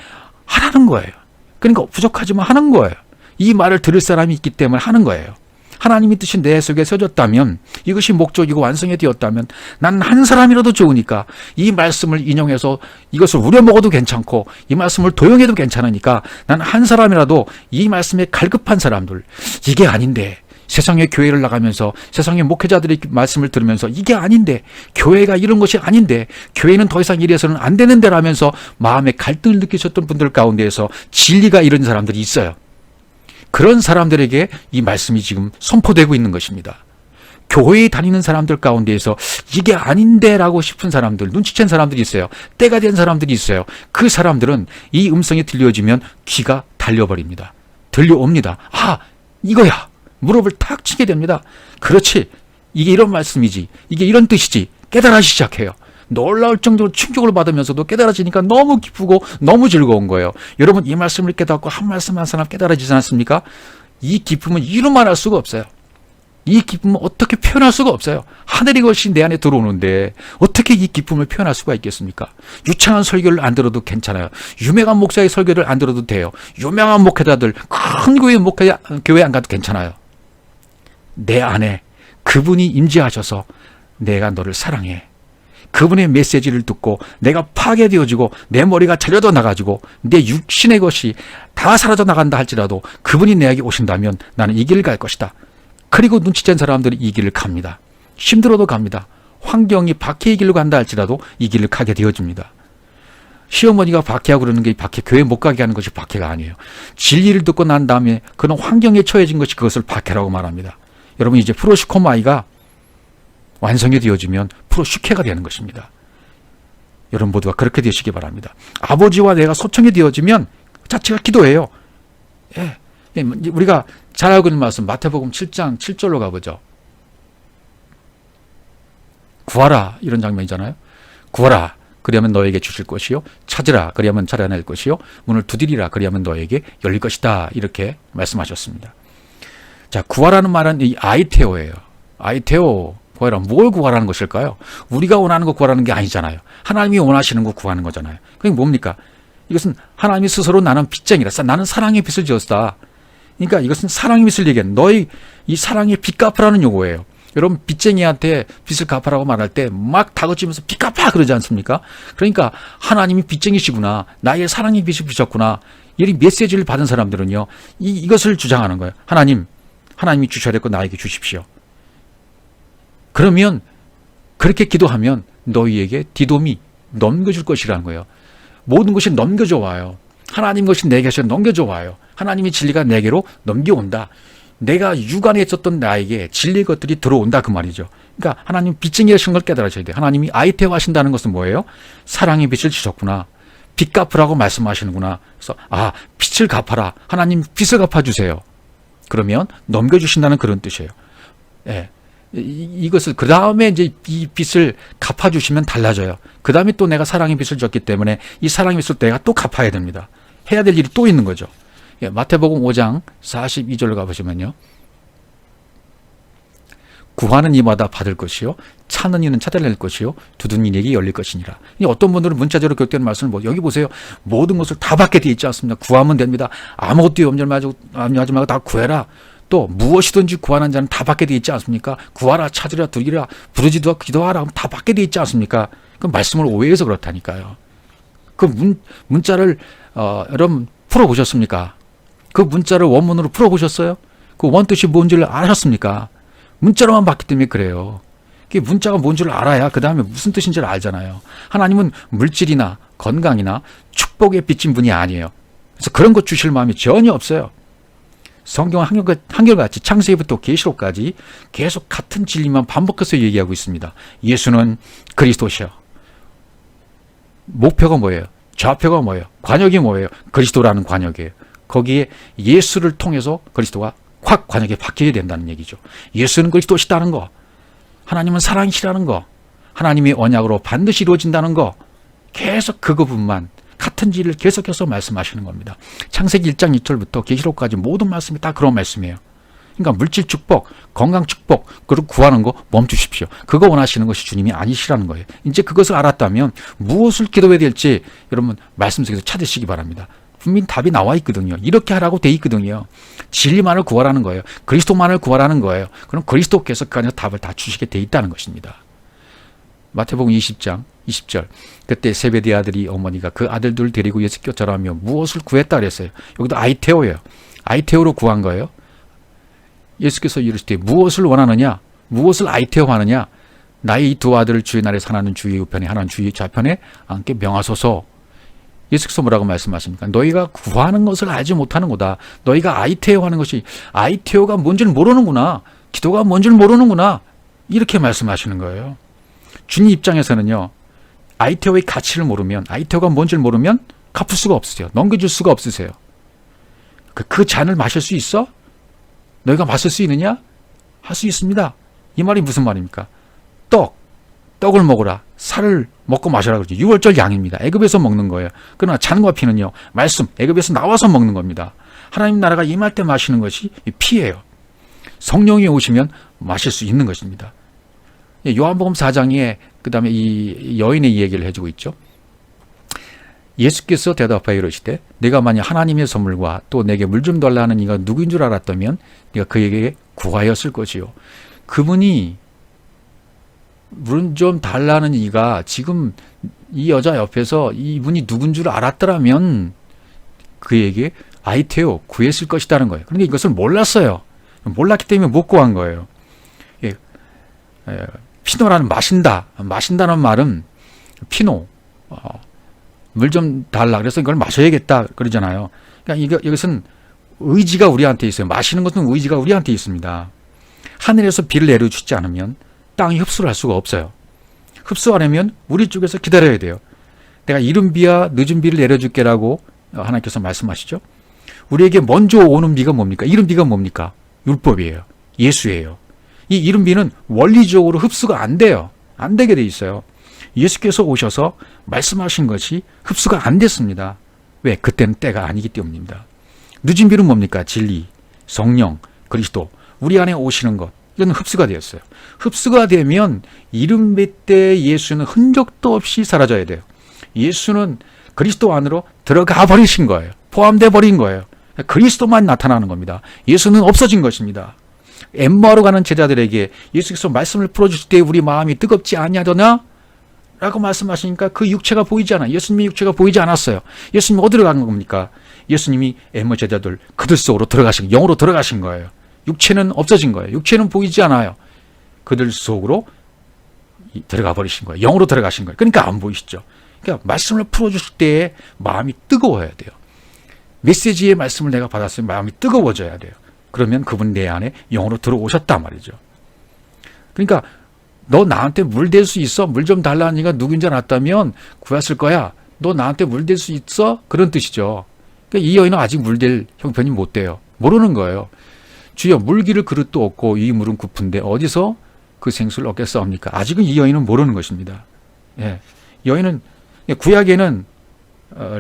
하라는 거예요. 그러니까 부족하지만 하는 거예요. 이 말을 들을 사람이 있기 때문에 하는 거예요. 하나님의 뜻이 내 속에 써졌다면 이것이 목적이고 완성이 되었다면 난 한 사람이라도 좋으니까 이 말씀을 인용해서 이것을 우려먹어도 괜찮고 이 말씀을 도용해도 괜찮으니까 난 한 사람이라도 이 말씀에 갈급한 사람들 이게 아닌데 세상의 교회를 나가면서 세상의 목회자들의 말씀을 들으면서 이게 아닌데 교회가 이런 것이 아닌데 교회는 더 이상 이래서는 안 되는데 라면서 마음에 갈등을 느끼셨던 분들 가운데에서 진리가 이런 사람들이 있어요. 그런 사람들에게 이 말씀이 지금 선포되고 있는 것입니다. 교회에 다니는 사람들 가운데에서 이게 아닌데 라고 싶은 사람들, 눈치챈 사람들이 있어요. 때가 된 사람들이 있어요. 그 사람들은 이 음성이 들려지면 귀가 달려버립니다. 들려옵니다. 이거야. 무릎을 탁 치게 됩니다. 그렇지. 이게 이런 말씀이지. 이게 이런 뜻이지. 깨달아 시작해요. 놀라울 정도로 충격을 받으면서도 깨달아지니까 너무 기쁘고 너무 즐거운 거예요. 여러분 이 말씀을 깨닫고 한 말씀 한 사람 깨달아지지 않습니까? 이 기쁨은 이루 말할 수가 없어요. 이 기쁨은 어떻게 표현할 수가 없어요. 하늘의 것이 내 안에 들어오는데 어떻게 이 기쁨을 표현할 수가 있겠습니까? 유창한 설교를 안 들어도 괜찮아요. 유명한 목사의 설교를 안 들어도 돼요. 유명한 목회자들 큰 교회 안 가도 괜찮아요. 내 안에 그분이 임재하셔서 내가 너를 사랑해. 그분의 메시지를 듣고 내가 파괴되어지고 내 머리가 잘려져 나가지고 내 육신의 것이 다 사라져 나간다 할지라도 그분이 내게 오신다면 나는 이 길을 갈 것이다. 그리고 눈치챈 사람들이 이 길을 갑니다. 힘들어도 갑니다. 환경이 박해의 길로 간다 할지라도 이 길을 가게 되어집니다. 시어머니가 박해하고 그러는 게 박해, 교회 못 가게 하는 것이 박해가 아니에요. 진리를 듣고 난 다음에 그런 환경에 처해진 것이 그것을 박해라고 말합니다. 여러분 이제 프로시코마이가 완성이 되어지면 프로슈케가 되는 것입니다. 여러분 모두가 그렇게 되시기 바랍니다. 아버지와 내가 소통이 되어지면 자체가 기도예요. 예. 우리가 잘 알고 있는 말씀 마태복음 7장 7절로 가보죠. 구하라 이런 장면이잖아요. 구하라 그리하면 너에게 주실 것이요 찾으라 그리하면 찾아낼 것이요 문을 두드리라 그리하면 너에게 열릴 것이다 이렇게 말씀하셨습니다. 자, 구하라는 말은 이 아이테오예요. 아이테오 구하라 뭘 구하라는 것일까요? 우리가 원하는 거 구하라는 게 아니잖아요. 하나님이 원하시는 거 구하는 거잖아요. 그게 뭡니까? 이것은 하나님이 스스로 나는 빚쟁이라 나는 사랑의 빚을 지었다. 그러니까 이것은 사랑의 빚을 얘기하는 너희 이 사랑의 빚 갚으라는 요구예요. 여러분 빚쟁이한테 빚을 갚으라고 말할 때 막 다그치면서 빚 갚아 그러지 않습니까? 그러니까 하나님이 빚쟁이시구나. 나의 사랑의 빚을 지셨구나. 이 메시지를 받은 사람들은요. 이것을 주장하는 거예요. 하나님이 주셔야 될 거 나에게 주십시오. 그러면 그렇게 기도하면 너희에게 디돔이 넘겨줄 것이라는 거예요. 모든 것이 넘겨져 와요. 하나님 것이 내게서 넘겨져 와요. 하나님의 진리가 내게로 넘겨온다. 내가 육안에 있었던 나에게 진리의 것들이 들어온다 그 말이죠. 그러니까 하나님 빚쟁이 하신 걸 깨달으셔야 돼요. 하나님이 아이테오 하신다는 것은 뭐예요? 사랑의 빚을 지셨구나. 빚 갚으라고 말씀하시는구나. 그래서 빚을 갚아라. 하나님 빚을 갚아주세요. 그러면 넘겨주신다는 그런 뜻이에요. 예. 이것을 그 다음에 이제 이 빚을 갚아주시면 달라져요. 그 다음에 또 내가 사랑의 빚을 졌기 때문에 이 사랑의 빚을 내가 또 갚아야 됩니다. 해야 될 일이 또 있는 거죠. 예, 마태복음 5장 42절로 가보시면요. 구하는 이마다 받을 것이요, 찾는 이는 찾아낼 것이요, 두드리는 이에게 열릴 것이니라. 어떤 분들은 문자적으로 기록되는 말씀을 여기 보세요. 모든 것을 다 받게 되어 있지 않습니까? 구하면 됩니다. 아무것도 염려하지 말고 다 구해라. 또 무엇이든지 구하는 자는 다 받게 되어 있지 않습니까? 구하라, 찾으라, 두드리라, 부르짖어 기도하라 하면 다 받게 되어 있지 않습니까? 그 말씀을 오해해서 그렇다니까요. 그 문자를 여러분 풀어보셨습니까? 그 문자를 원문으로 풀어보셨어요? 그 원뜻이 뭔지를 아셨습니까? 문자로만 봤기 때문에 그래요. 문자가 뭔지를 알아야 그 다음에 무슨 뜻인지를 알잖아요. 하나님은 물질이나 건강이나 축복에 빚진 분이 아니에요. 그래서 그런 것 주실 마음이 전혀 없어요. 성경은 한결같이 창세기부터 계시록까지 계속 같은 진리만 반복해서 얘기하고 있습니다. 예수는 그리스도시여. 목표가 뭐예요? 좌표가 뭐예요? 관역이 뭐예요? 그리스도라는 관역이에요. 거기에 예수를 통해서 그리스도가 확 관역에 바뀌게 된다는 얘기죠. 예수는 그리스도시다는 거, 하나님은 사랑이시라는 거, 하나님의 언약으로 반드시 이루어진다는 거, 계속 그 부분만 같은 진리를 계속해서 말씀하시는 겁니다. 창세기 1장 2절부터 계시록까지 모든 말씀이 다 그런 말씀이에요. 그러니까 물질 축복, 건강 축복, 그리고 구하는 거 멈추십시오. 그거 원하시는 것이 주님이 아니시라는 거예요. 이제 그것을 알았다면 무엇을 기도해야 될지 여러분 말씀 속에서 찾으시기 바랍니다. 분명히 답이 나와 있거든요. 이렇게 하라고 돼 있거든요. 진리만을 구하라는 거예요. 그리스도만을 구하라는 거예요. 그럼 그리스도께서 그 안에서 답을 다 주시게 돼 있다는 것입니다. 마태복음 20장 20절. 그때 세베대 아들이 어머니가 그 아들들을 데리고 예수께 절하며 무엇을 구했다 그랬어요. 여기도 아이테오예요. 아이테오로 구한 거예요. 예수께서 이르시되 무엇을 원하느냐? 무엇을 아이테오 하느냐? 나의 이 두 아들을 주의 나라에 하나는 주의 우편에 하나는 주의 좌편에 앉게 명하소서. 예수께서 뭐라고 말씀하십니까? 너희가 구하는 것을 알지 못하는 거다. 너희가 아이테오 하는 것이, 아이테오가 뭔지를 모르는구나. 기도가 뭔지를 모르는구나. 이렇게 말씀하시는 거예요. 주님 입장에서는요, 아이테오의 가치를 모르면, 아이테오가 뭔지를 모르면 갚을 수가 없으세요. 넘겨줄 수가 없으세요. 그 잔을 마실 수 있어? 너희가 마실 수 있느냐? 할 수 있습니다. 이 말이 무슨 말입니까? 떡을 먹으라. 살을 먹고 마셔라 그러죠. 6월절 양입니다. 애굽에서 먹는 거예요. 그러나 잔과 피는요, 말씀, 애굽에서 나와서 먹는 겁니다. 하나님 나라가 임할 때 마시는 것이 피예요. 성령이 오시면 마실 수 있는 것입니다. 요한복음 4장에 그 다음에 이 여인의 얘기를 해주고 있죠. 예수께서 대답하여 이르시되 내가 만약 하나님의 선물과 또 내게 물 좀 달라 하는 이가 누구인 줄 알았다면 네가 그에게 구하였을 것이요. 그분이 물 좀 달라는 이가 지금 이 여자 옆에서 이분이 누군 줄 알았더라면 그에게 아이테오 구했을 것이라는 거예요. 그런데 이것을 몰랐어요. 몰랐기 때문에 못 구한 거예요. 피노라는 마신다는 말은 피노, 물 좀 달라 그래서 이걸 마셔야겠다 그러잖아요. 그러니까 이것은 의지가 우리한테 있어요. 마시는 것은 의지가 우리한테 있습니다. 하늘에서 비를 내려주지 않으면 땅이 흡수를 할 수가 없어요. 흡수하려면 우리 쪽에서 기다려야 돼요. 내가 이른 비야 늦은 비를 내려줄게라고 하나님께서 말씀하시죠. 우리에게 먼저 오는 비가 뭡니까? 이른 비가 뭡니까? 율법이에요. 예수예요. 이 이른 비는 원리적으로 흡수가 안 돼요. 안 되게 돼 있어요. 예수께서 오셔서 말씀하신 것이 흡수가 안 됐습니다. 왜? 그때는 때가 아니기 때문입니다. 늦은 비는 뭡니까? 진리, 성령, 그리스도, 우리 안에 오시는 것. 이건 흡수가 되었어요. 흡수가 되면 이른 비 때 예수는 흔적도 없이 사라져야 돼요. 예수는 그리스도 안으로 들어가 버리신 거예요. 포함돼 버린 거예요. 그리스도만 나타나는 겁니다. 예수는 없어진 것입니다. 엠마오로 가는 제자들에게 예수께서 말씀을 풀어주실 때 우리 마음이 뜨겁지 아니하더냐? 라고 말씀하시니까 그 육체가 보이지 않아요. 예수님의 육체가 보이지 않았어요. 예수님이 어디로 간 겁니까? 예수님이 엠마 제자들 그들 속으로 들어가신, 영으로 들어가신 거예요. 육체는 없어진 거예요. 육체는 보이지 않아요. 그들 속으로 들어가 버리신 거예요. 영으로 들어가신 거예요. 그러니까 안 보이시죠. 그러니까 말씀을 풀어주실 때에 마음이 뜨거워야 돼요. 메시지의 말씀을 내가 받았으면 마음이 뜨거워져야 돼요. 그러면 그분 내 안에 영으로 들어오셨단 말이죠. 그러니까 너 나한테 물 댈 수 있어? 물 좀 달라는 이가 누군지 알았다면 구했을 거야. 너 나한테 물 댈 수 있어? 그런 뜻이죠. 그러니까 이 여인은 아직 물 댈 형편이 못 돼요. 모르는 거예요. 주여 물기를 그릇도 없고 이 물은 고픈데 어디서 그 생수를 얻겠사옵니까? 아직은 이 여인은 모르는 것입니다. 예. 여인은 구약에는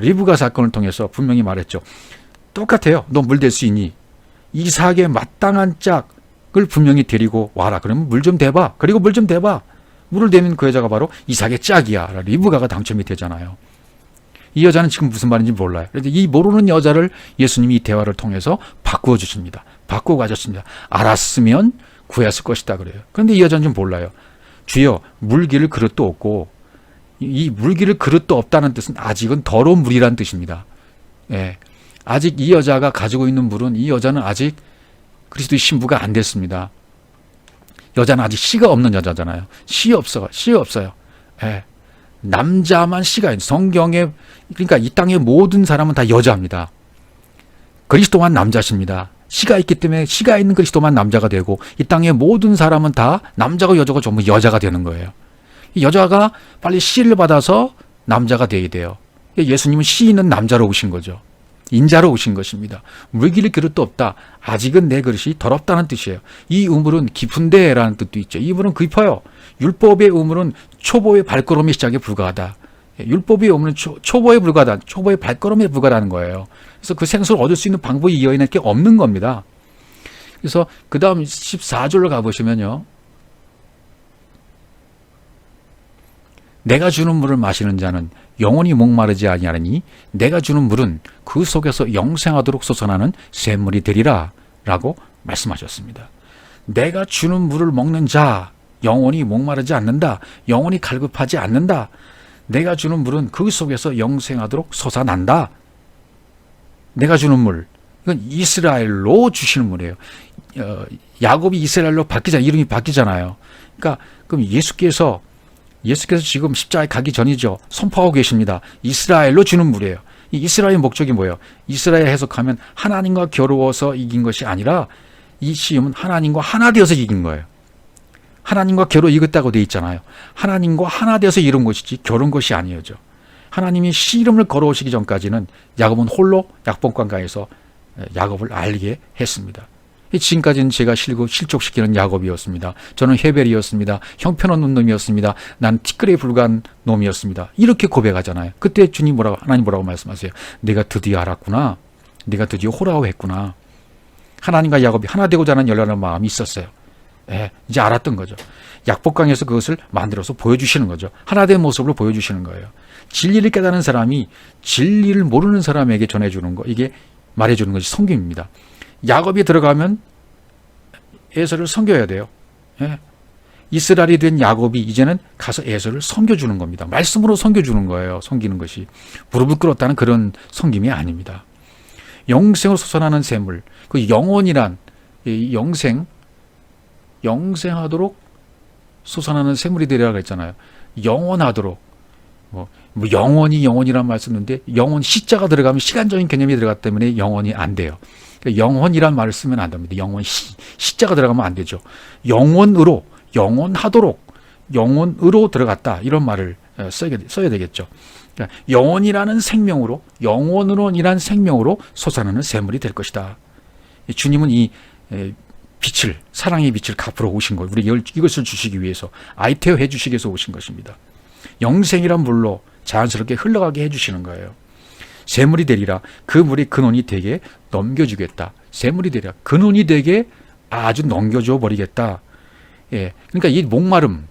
리브가 사건을 통해서 분명히 말했죠. 똑같아요. 너 물 댈 수 있니? 이삭에 마땅한 짝을 분명히 데리고 와라. 그러면 물 좀 대봐. 그리고 물 좀 대봐. 물을 대는 그 여자가 바로 이삭의 짝이야. 리브가가 당첨이 되잖아요. 이 여자는 지금 무슨 말인지 몰라요. 그런데 이 모르는 여자를 예수님이 이 대화를 통해서 바꾸어 주십니다. 바꾸어 가셨습니다. 알았으면 구했을 것이다 그래요. 그런데 이 여자는 좀 몰라요. 주여, 물기를 그릇도 없고, 이 물기를 그릇도 없다는 뜻은 아직은 더러운 물이라는 뜻입니다. 예. 아직 이 여자가 가지고 있는 물은, 이 여자는 아직 그리스도의 신부가 안 됐습니다. 여자는 아직 씨가 없는 여자잖아요. 씨 없어요. 예. 남자만 씨가 있는, 성경에, 그러니까 이 땅의 모든 사람은 다 여자입니다. 그리스도만 남자십니다. 씨가 있기 때문에 씨가 있는 그리스도만 남자가 되고, 이 땅의 모든 사람은 다 남자고 여자고 전부 여자가 되는 거예요. 이 여자가 빨리 씨를 받아서 남자가 되어야 돼요. 예수님은 씨 있는 남자로 오신 거죠. 인자로 오신 것입니다. 물기를 그릇도 없다. 아직은 내 그릇이 더럽다는 뜻이에요. 이 우물은 깊은데라는 뜻도 있죠. 이 우물은 깊어요. 율법의 우물은 초보의 발걸음의 시작에 불과하다. 율법의 우물은 초보에 불과하다. 초보의 발걸음에 불과하다는 거예요. 그래서 그 생수를 얻을 수 있는 방법이 이 여인에게 없는 겁니다. 그래서 그 다음 14절로 가보시면요. 내가 주는 물을 마시는 자는 영원히 목마르지 아니하니 내가 주는 물은 그 속에서 영생하도록 솟아나는 샘물이 되리라 라고 말씀하셨습니다. 내가 주는 물을 먹는 자 영원히 목마르지 않는다. 영원히 갈급하지 않는다. 내가 주는 물은 그 속에서 영생하도록 솟아난다. 내가 주는 물, 이건 이스라엘로 주시는 물이에요. 야곱이 이스라엘로 이름이 바뀌잖아요. 그러니까 그럼 예수께서 지금 십자가에 가기 전이죠. 선포하고 계십니다. 이스라엘로 주는 물이에요. 이 이스라엘의 목적이 뭐예요? 이스라엘 해석하면 하나님과 겨루어서 이긴 것이 아니라 이 시험은 하나님과 하나 되어서 이긴 거예요. 하나님과 겨루 이겼다고 되어 있잖아요. 하나님과 하나 되어서 이룬 것이지 겨룬 것이 아니죠. 하나님이 시 이름을 걸어오시기 전까지는 야곱은 홀로 약봉강가에서 야곱을 알게 했습니다. 지금까지는 제가 실족시키는 야곱이었습니다. 저는 헤벨이었습니다. 형편없는 놈이었습니다. 난 티끌에 불과한 놈이었습니다. 이렇게 고백하잖아요. 그때 하나님 뭐라고 말씀하세요? 내가 드디어 알았구나. 내가 드디어 호라오했구나. 하나님과 야곱이 하나 되고자 하는 열렬한 마음이 있었어요. 예, 이제 알았던 거죠. 약복강에서 그것을 만들어서 보여주시는 거죠. 하나된 모습으로 보여주시는 거예요. 진리를 깨닫는 사람이 진리를 모르는 사람에게 전해주는 거, 이게 말해주는 것이 성경입니다. 야곱이 들어가면 에서를 섬겨야 돼요. 예. 이스라엘이 된 야곱이 이제는 가서 에서를 섬겨주는 겁니다. 말씀으로 섬겨주는 거예요. 섬기는 것이. 무릎을 꿇었다는 그런 섬김이 아닙니다. 영생으로 솟아나는 샘물, 그 영원이란 영생하도록 솟아나는 샘물이 되리라고 했잖아요. 영원하도록. 영원이란 말 쓰는데 영원 시자가 들어가면 시간적인 개념이 들어갔기 때문에 영원이 안 돼요. 그러니까 영원이란 말을 쓰면 안 됩니다. 영원 시자가 들어가면 안 되죠. 영원으로, 영원하도록, 영원으로 들어갔다. 이런 말을 써야 되겠죠. 그러니까 영원이라는 생명으로, 영원으로이란 생명으로 솟아나는 샘물이 될 것이다. 주님은 이 빛을, 사랑의 빛을 갚으러 오신 거예요. 우리 이것을 주시기 위해서, 아이테오 해주시기 위해서 오신 것입니다. 영생이란 물로 자연스럽게 흘러가게 해주시는 거예요. 샘물이 되리라. 그 물이 근원이 되게 넘겨주겠다. 샘물이 되리라. 근원이 되게 아주 넘겨줘 버리겠다. 예. 그러니까 이 목마름,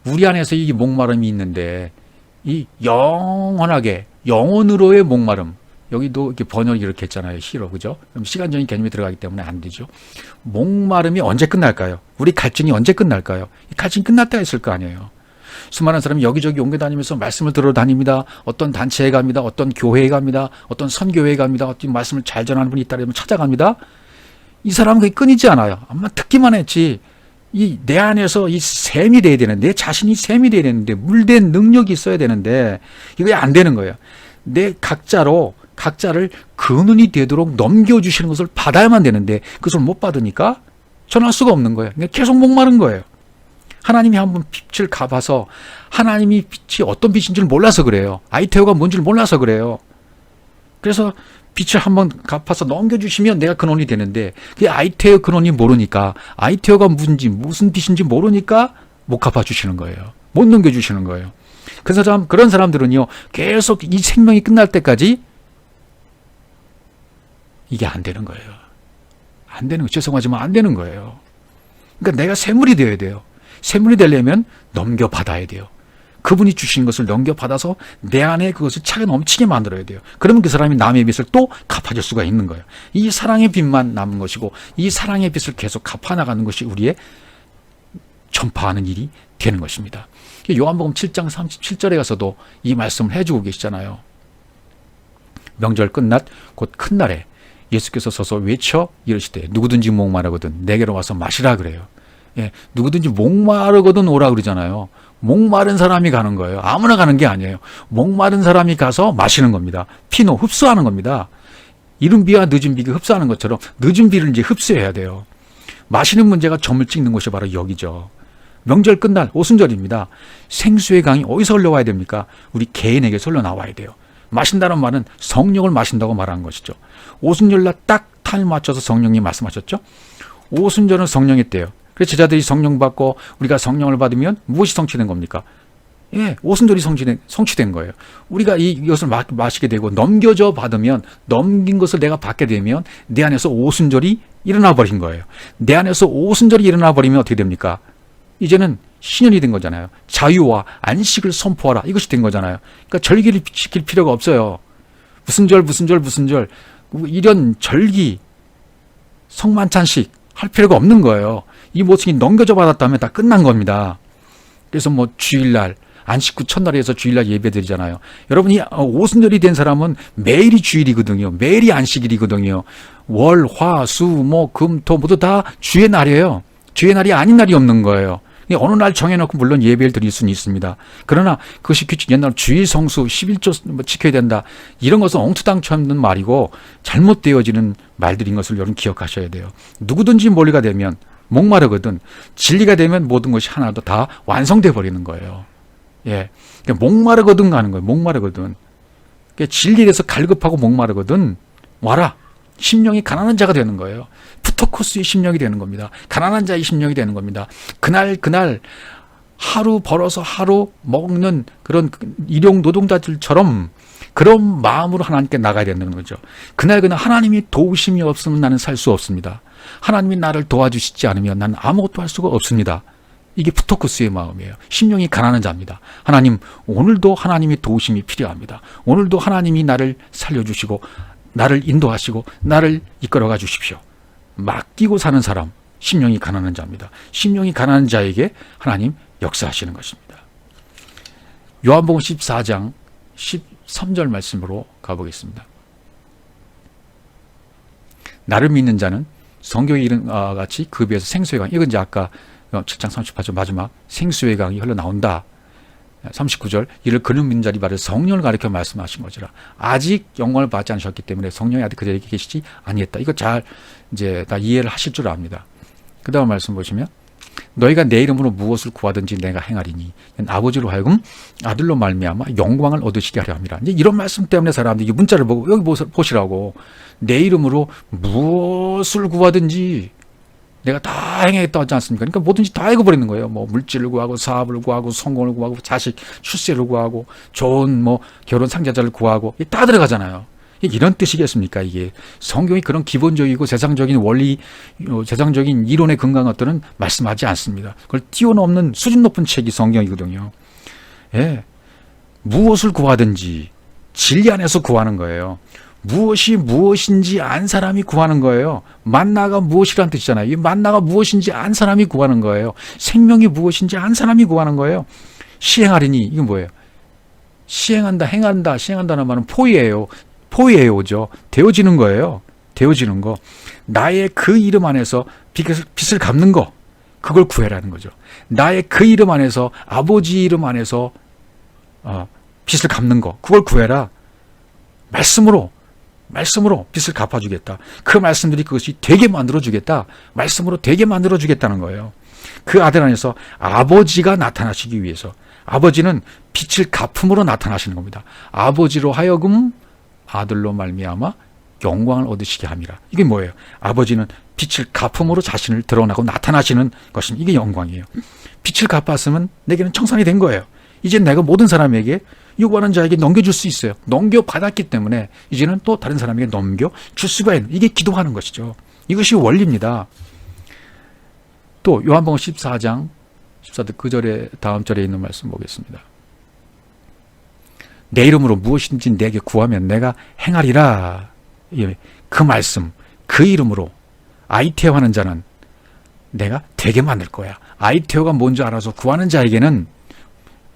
우리 안에서 이 목마름이 있는데, 이 영원하게, 영원으로의 목마름, 여기도 이렇게 번역이 이렇게 했잖아요. 시로. 그죠? 그럼 시간적인 개념이 들어가기 때문에 안 되죠. 목마름이 언제 끝날까요? 우리 갈증이 언제 끝날까요? 이 갈증이 끝날 때가 있을 거 아니에요. 수많은 사람이 여기저기 옮겨 다니면서 말씀을 들어 다닙니다. 어떤 단체에 갑니다. 어떤 교회에 갑니다. 어떤 선교회에 갑니다. 어떤 말씀을 잘 전하는 분이 있다 그러면 찾아갑니다. 이 사람은 그게 끊이지 않아요. 아마 듣기만 했지. 내 안에서 이 샘이 돼야 되는데, 내 자신이 샘이 돼야 되는데, 물된 능력이 있어야 되는데, 이게 안 되는 거예요. 내 각자를 근원이 되도록 넘겨주시는 것을 받아야만 되는데, 그것을 못 받으니까 전할 수가 없는 거예요. 그러니까 계속 목마른 거예요. 하나님이 한번 빛을 가봐서 하나님이 빛이 어떤 빛인지를 몰라서 그래요. 아이테오가 뭔지를 몰라서 그래요. 그래서 빚을 한번 갚아서 넘겨주시면 내가 근원이 되는데 그 아이테어 근원이 모르니까 아이테어가 무슨 빚인지 모르니까 못 갚아주시는 거예요. 못 넘겨주시는 거예요. 그런 사람들은요 계속 이 생명이 끝날 때까지 이게 안 되는 거예요. 안 되는 거 죄송하지만 안 되는 거예요. 그러니까 내가 샘물이 되어야 돼요. 샘물이 되려면 넘겨받아야 돼요. 그분이 주신 것을 넘겨받아서 내 안에 그것을 차게 넘치게 만들어야 돼요. 그러면 그 사람이 남의 빚을 또 갚아줄 수가 있는 거예요. 이 사랑의 빚만 남은 것이고 이 사랑의 빚을 계속 갚아나가는 것이 우리의 전파하는 일이 되는 것입니다. 요한복음 7장 37절에 가서도 이 말씀을 해주고 계시잖아요. 명절 끝날 곧 큰 날에 예수께서 서서 외쳐 이르시되 누구든지 목마르거든 내게로 와서 마시라 그래요. 예, 누구든지 목마르거든 오라 그러잖아요. 목마른 사람이 가는 거예요. 아무나 가는 게 아니에요. 목마른 사람이 가서 마시는 겁니다. 피노 흡수하는 겁니다. 이른 비와 늦은 비가 흡수하는 것처럼 늦은 비를 이제 흡수해야 돼요. 마시는 문제가 점을 찍는 것이 바로 여기죠. 명절 끝날 오순절입니다. 생수의 강이 어디서 흘러와야 됩니까? 우리 개인에게서 흘러나와야 돼요. 마신다는 말은 성령을 마신다고 말하는 것이죠. 오순절날 딱 타임 맞춰서 성령이 말씀하셨죠. 오순절은 성령의 때예요. 그래서 제자들이 성령 받고 우리가 성령을 받으면 무엇이 성취된 겁니까? 예, 오순절이 성취된 거예요. 우리가 이것을 마시게 되고 넘겨져 받으면 넘긴 것을 내가 받게 되면 내 안에서 오순절이 일어나 버린 거예요. 내 안에서 오순절이 일어나 버리면 어떻게 됩니까? 이제는 신년이 된 거잖아요. 자유와 안식을 선포하라. 이것이 된 거잖아요. 그러니까 절기를 지킬 필요가 없어요. 무슨 절 이런 절기 성만찬식 할 필요가 없는 거예요. 이 모습이 넘겨져 받았다면 다 끝난 겁니다. 그래서 뭐 주일날 안식 후 첫날에 해서 주일날 예배드리잖아요. 여러분이 오순절이 된 사람은 매일이 주일이거든요. 매일이 안식일이거든요. 월, 화, 수, 목, 금, 토 모두 다 주의 날이에요. 주의 날이 아닌 날이 없는 거예요. 어느 날 정해놓고 물론 예배를 드릴 수는 있습니다. 그러나 그것이 규칙 옛날 주일 성수 11조 지켜야 된다. 이런 것은 엉투당치 없는 말이고 잘못되어지는 말들인 것을 여러분 기억하셔야 돼요. 누구든지 몰리가 되면 목마르거든 진리가 되면 모든 것이 하나도 다 완성돼 버리는 거예요. 예, 그러니까 목마르거든 가는 거예요. 목마르거든. 그러니까 진리에 대해서 갈급하고 목마르거든 와라. 심령이 가난한 자가 되는 거예요. 푸토코스의 심령이 되는 겁니다. 가난한 자의 심령이 되는 겁니다. 그날 하루 벌어서 하루 먹는 그런 일용 노동자들처럼 그런 마음으로 하나님께 나가야 된다는 거죠. 그날 하나님이 도우심이 없으면 나는 살 수 없습니다. 하나님이 나를 도와주시지 않으면 나는 아무것도 할 수가 없습니다. 이게 푸토코스의 마음이에요. 심령이 가난한 자입니다. 하나님, 오늘도 하나님의 도우심이 필요합니다. 오늘도 하나님이 나를 살려주시고 나를 인도하시고 나를 이끌어가 주십시오. 맡기고 사는 사람, 심령이 가난한 자입니다. 심령이 가난한 자에게 하나님 역사하시는 것입니다. 요한복음 14장 13절 말씀으로 가보겠습니다. 나를 믿는 자는 성경에 이른 같이 그 배에서 생수의 강, 이건 이제 아까 7장 38절 마지막 생수의 강이 흘러나온다. 39절 이를 그는 믿는 자리 말을 성령을 가리켜 말씀하신 거지라. 아직 영광을 받지 않으셨기 때문에 성령이 아직 그들에게 계시지 아니했다. 이거 잘 이제 다 이해를 하실 줄 압니다. 그 다음 말씀 보시면 너희가 내 이름으로 무엇을 구하든지 내가 행하리니 아버지로 하여금 아들로 말미암아 영광을 얻으시게 하려 함이라. 이제 이런 말씀 때문에 사람들이 이 문자를 보고 여기 보시라고 내 이름으로 무엇을 구하든지 내가 다 행하겠다 하지 않습니까? 그러니까 뭐든지 다 해버리는 거예요. 뭐 물질을 구하고 사업을 구하고 성공을 구하고 자식 출세를 구하고 좋은 뭐 결혼 상자자를 구하고 다 들어가잖아요. 이런 뜻이겠습니까? 이게 성경이 그런 기본적이고 세상적인 원리, 세상적인 이론에 근거한 것들은 말씀하지 않습니다. 그걸 뛰어넘는 수준 높은 책이 성경이거든요. 예, 무엇을 구하든지 진리 안에서 구하는 거예요. 무엇이 무엇인지 안 사람이 구하는 거예요. 만나가 무엇이란 뜻이잖아요. 이 만나가 무엇인지 안 사람이 구하는 거예요. 생명이 무엇인지 안 사람이 구하는 거예요. 시행하리니 이건 뭐예요? 시행한다, 행한다, 시행한다는 말은 포이예요. 포이에요죠. 되어지는 거예요. 되어지는 거. 나의 그 이름 안에서 빚을 갚는 거. 그걸 구해라는 거죠. 나의 그 이름 안에서 아버지 이름 안에서 빚을 갚는 거. 그걸 구해라. 말씀으로 빚을 갚아주겠다. 그 말씀들이 그것이 되게 만들어주겠다. 말씀으로 되게 만들어주겠다는 거예요. 그 아들 안에서 아버지가 나타나시기 위해서 아버지는 빚을 갚음으로 나타나시는 겁니다. 아버지로 하여금 아들로 말미암아 영광을 얻으시게 함이라. 이게 뭐예요? 아버지는 빛을 갚음으로 자신을 드러나고 나타나시는 것입니다. 이게 영광이에요. 빛을 갚았으면 내게는 청산이 된 거예요. 이제 내가 모든 사람에게 요구하는 자에게 넘겨줄 수 있어요. 넘겨받았기 때문에 이제는 또 다른 사람에게 넘겨줄 수가 있는, 이게 기도하는 것이죠. 이것이 원리입니다. 또 요한복음 14장 14절 그 절에 다음 절에 있는 말씀 보겠습니다. 내 이름으로 무엇인지 내게 구하면 내가 행하리라. 그 말씀, 그 이름으로 아이테오 하는 자는 내가 되게 만들 거야. 아이테오가 뭔지 알아서 구하는 자에게는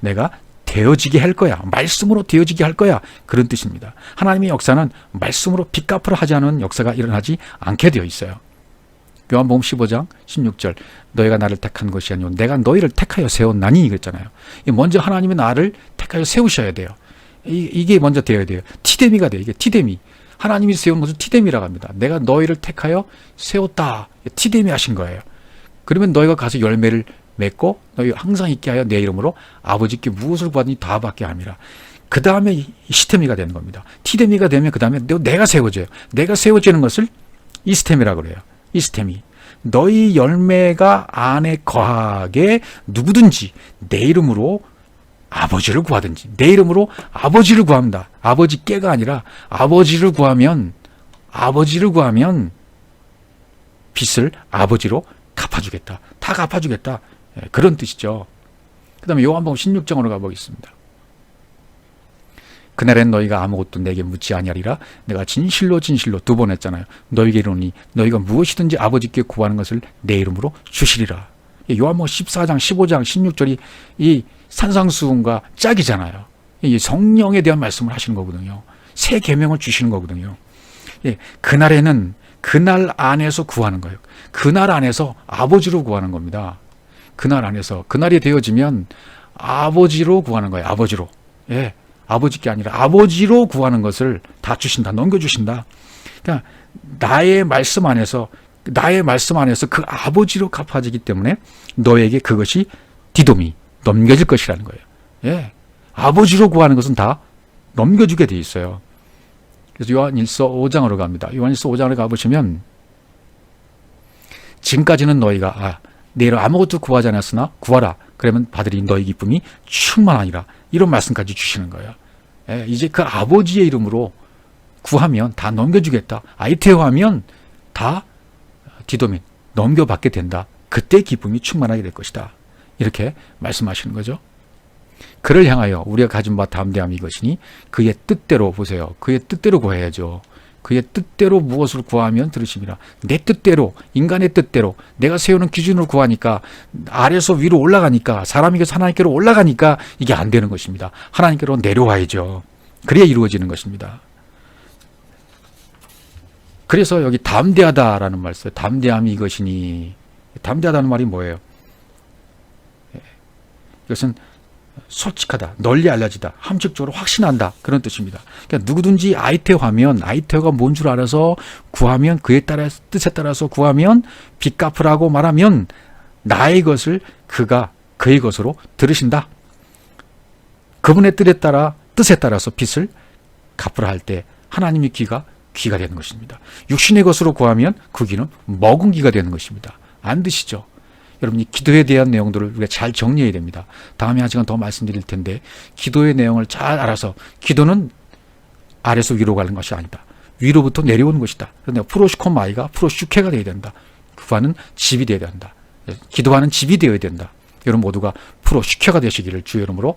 내가 되어지게 할 거야. 말씀으로 되어지게 할 거야. 그런 뜻입니다. 하나님의 역사는 말씀으로 빚갚으러 하지 않은 역사가 일어나지 않게 되어 있어요. 요한복음 15장 16절 너희가 나를 택한 것이 아니오 내가 너희를 택하여 세웠나니 그랬잖아요. 먼저 하나님이 나를 택하여 세우셔야 돼요. 이게 먼저 되어야 돼요. 티데미가 돼요. 이게 티데미. 하나님이 세운 것을 티데미라고 합니다. 내가 너희를 택하여 세웠다. 티데미 하신 거예요. 그러면 너희가 가서 열매를 맺고 너희 항상 있게 하여 내 이름으로 아버지께 무엇을 구하든지 다 받게 함이라. 그 다음에 시스템이가 되는 겁니다. 티데미가 되면 그 다음에 내가 세워져요. 내가 세워지는 것을 이스템이라고 그래요. 이스템이. 너희 열매가 안에 거하게 누구든지 내 이름으로 아버지를 구하든지 내 이름으로 아버지를 구합니다. 아버지께가 아니라 아버지를 구하면 빚을 아버지로 갚아주겠다. 다 갚아주겠다. 그런 뜻이죠. 그 다음에 요한복음 16장으로 가보겠습니다. 그날엔 너희가 아무것도 내게 묻지 아니하리라. 내가 진실로 진실로 두 번 했잖아요. 너희에게 이르노니 너희가 무엇이든지 아버지께 구하는 것을 내 이름으로 주시리라. 요한복음 14장 15장 16절이 이 산상수훈과 짝이잖아요. 이 성령에 대한 말씀을 하시는 거거든요. 새 계명을 주시는 거거든요. 그날에는 그날 안에서 구하는 거예요. 그날 안에서 아버지로 구하는 겁니다. 그날 안에서 그날이 되어지면 아버지로 구하는 거예요. 아버지로. 아버지께 아니라 아버지로 구하는 것을 다 주신다. 넘겨주신다. 그러니까 나의 말씀 안에서 그 아버지로 갚아지기 때문에 너에게 그것이 디도미 넘겨질 것이라는 거예요. 아버지로 구하는 것은 다 넘겨주게 돼 있어요. 그래서 요한일서 5장으로 갑니다. 요한일서 5장으로 가보시면 지금까지는 너희가 내 이름 아무것도 구하지 않았으나 구하라. 그러면 받으리 너희 기쁨이 충만하니라. 이런 말씀까지 주시는 거예요. 이제 그 아버지의 이름으로 구하면 다 넘겨주겠다. 아이테오 하면 다 디도민 넘겨받게 된다. 그때 기쁨이 충만하게 될 것이다. 이렇게 말씀하시는 거죠. 그를 향하여 우리가 가진 바 담대함이 이것이니 그의 뜻대로 보세요. 그의 뜻대로 구해야죠. 그의 뜻대로 무엇을 구하면 들으심이라. 내 뜻대로, 인간의 뜻대로 내가 세우는 기준으로 구하니까 아래에서 위로 올라가니까 사람에게서 하나님께로 올라가니까 이게 안 되는 것입니다. 하나님께로 내려와야죠. 그래야 이루어지는 것입니다. 그래서 여기 담대하다라는 말 써요. 담대함이 이것이니. 담대하다는 말이 뭐예요? 이것은 솔직하다, 널리 알려지다, 함축적으로 확신한다, 그런 뜻입니다. 그러니까 누구든지 아이테오 하면 아이테오가 뭔 줄 알아서 구하면 그에 따라 뜻에 따라서 구하면 빚 갚으라고 말하면 나의 것을 그가 그의 것으로 들으신다. 그분의 뜻에 따라서 빚을 갚으라 할 때 하나님의 귀가 되는 것입니다. 육신의 것으로 구하면 그 귀는 먹은 귀가 되는 것입니다. 안 드시죠? 여러분이 기도에 대한 내용들을 우리가 잘 정리해야 됩니다. 다음에 한 시간 더 말씀드릴 텐데 기도의 내용을 잘 알아서 기도는 아래서 위로 가는 것이 아니다. 위로부터 내려오는 것이다. 그런데 프로시코마이가 프로슈케가 되어야 된다. 구하는 집이 되어야 된다. 기도하는 집이 되어야 된다. 여러분 모두가 프로슈케가 되시기를 주의 이름으로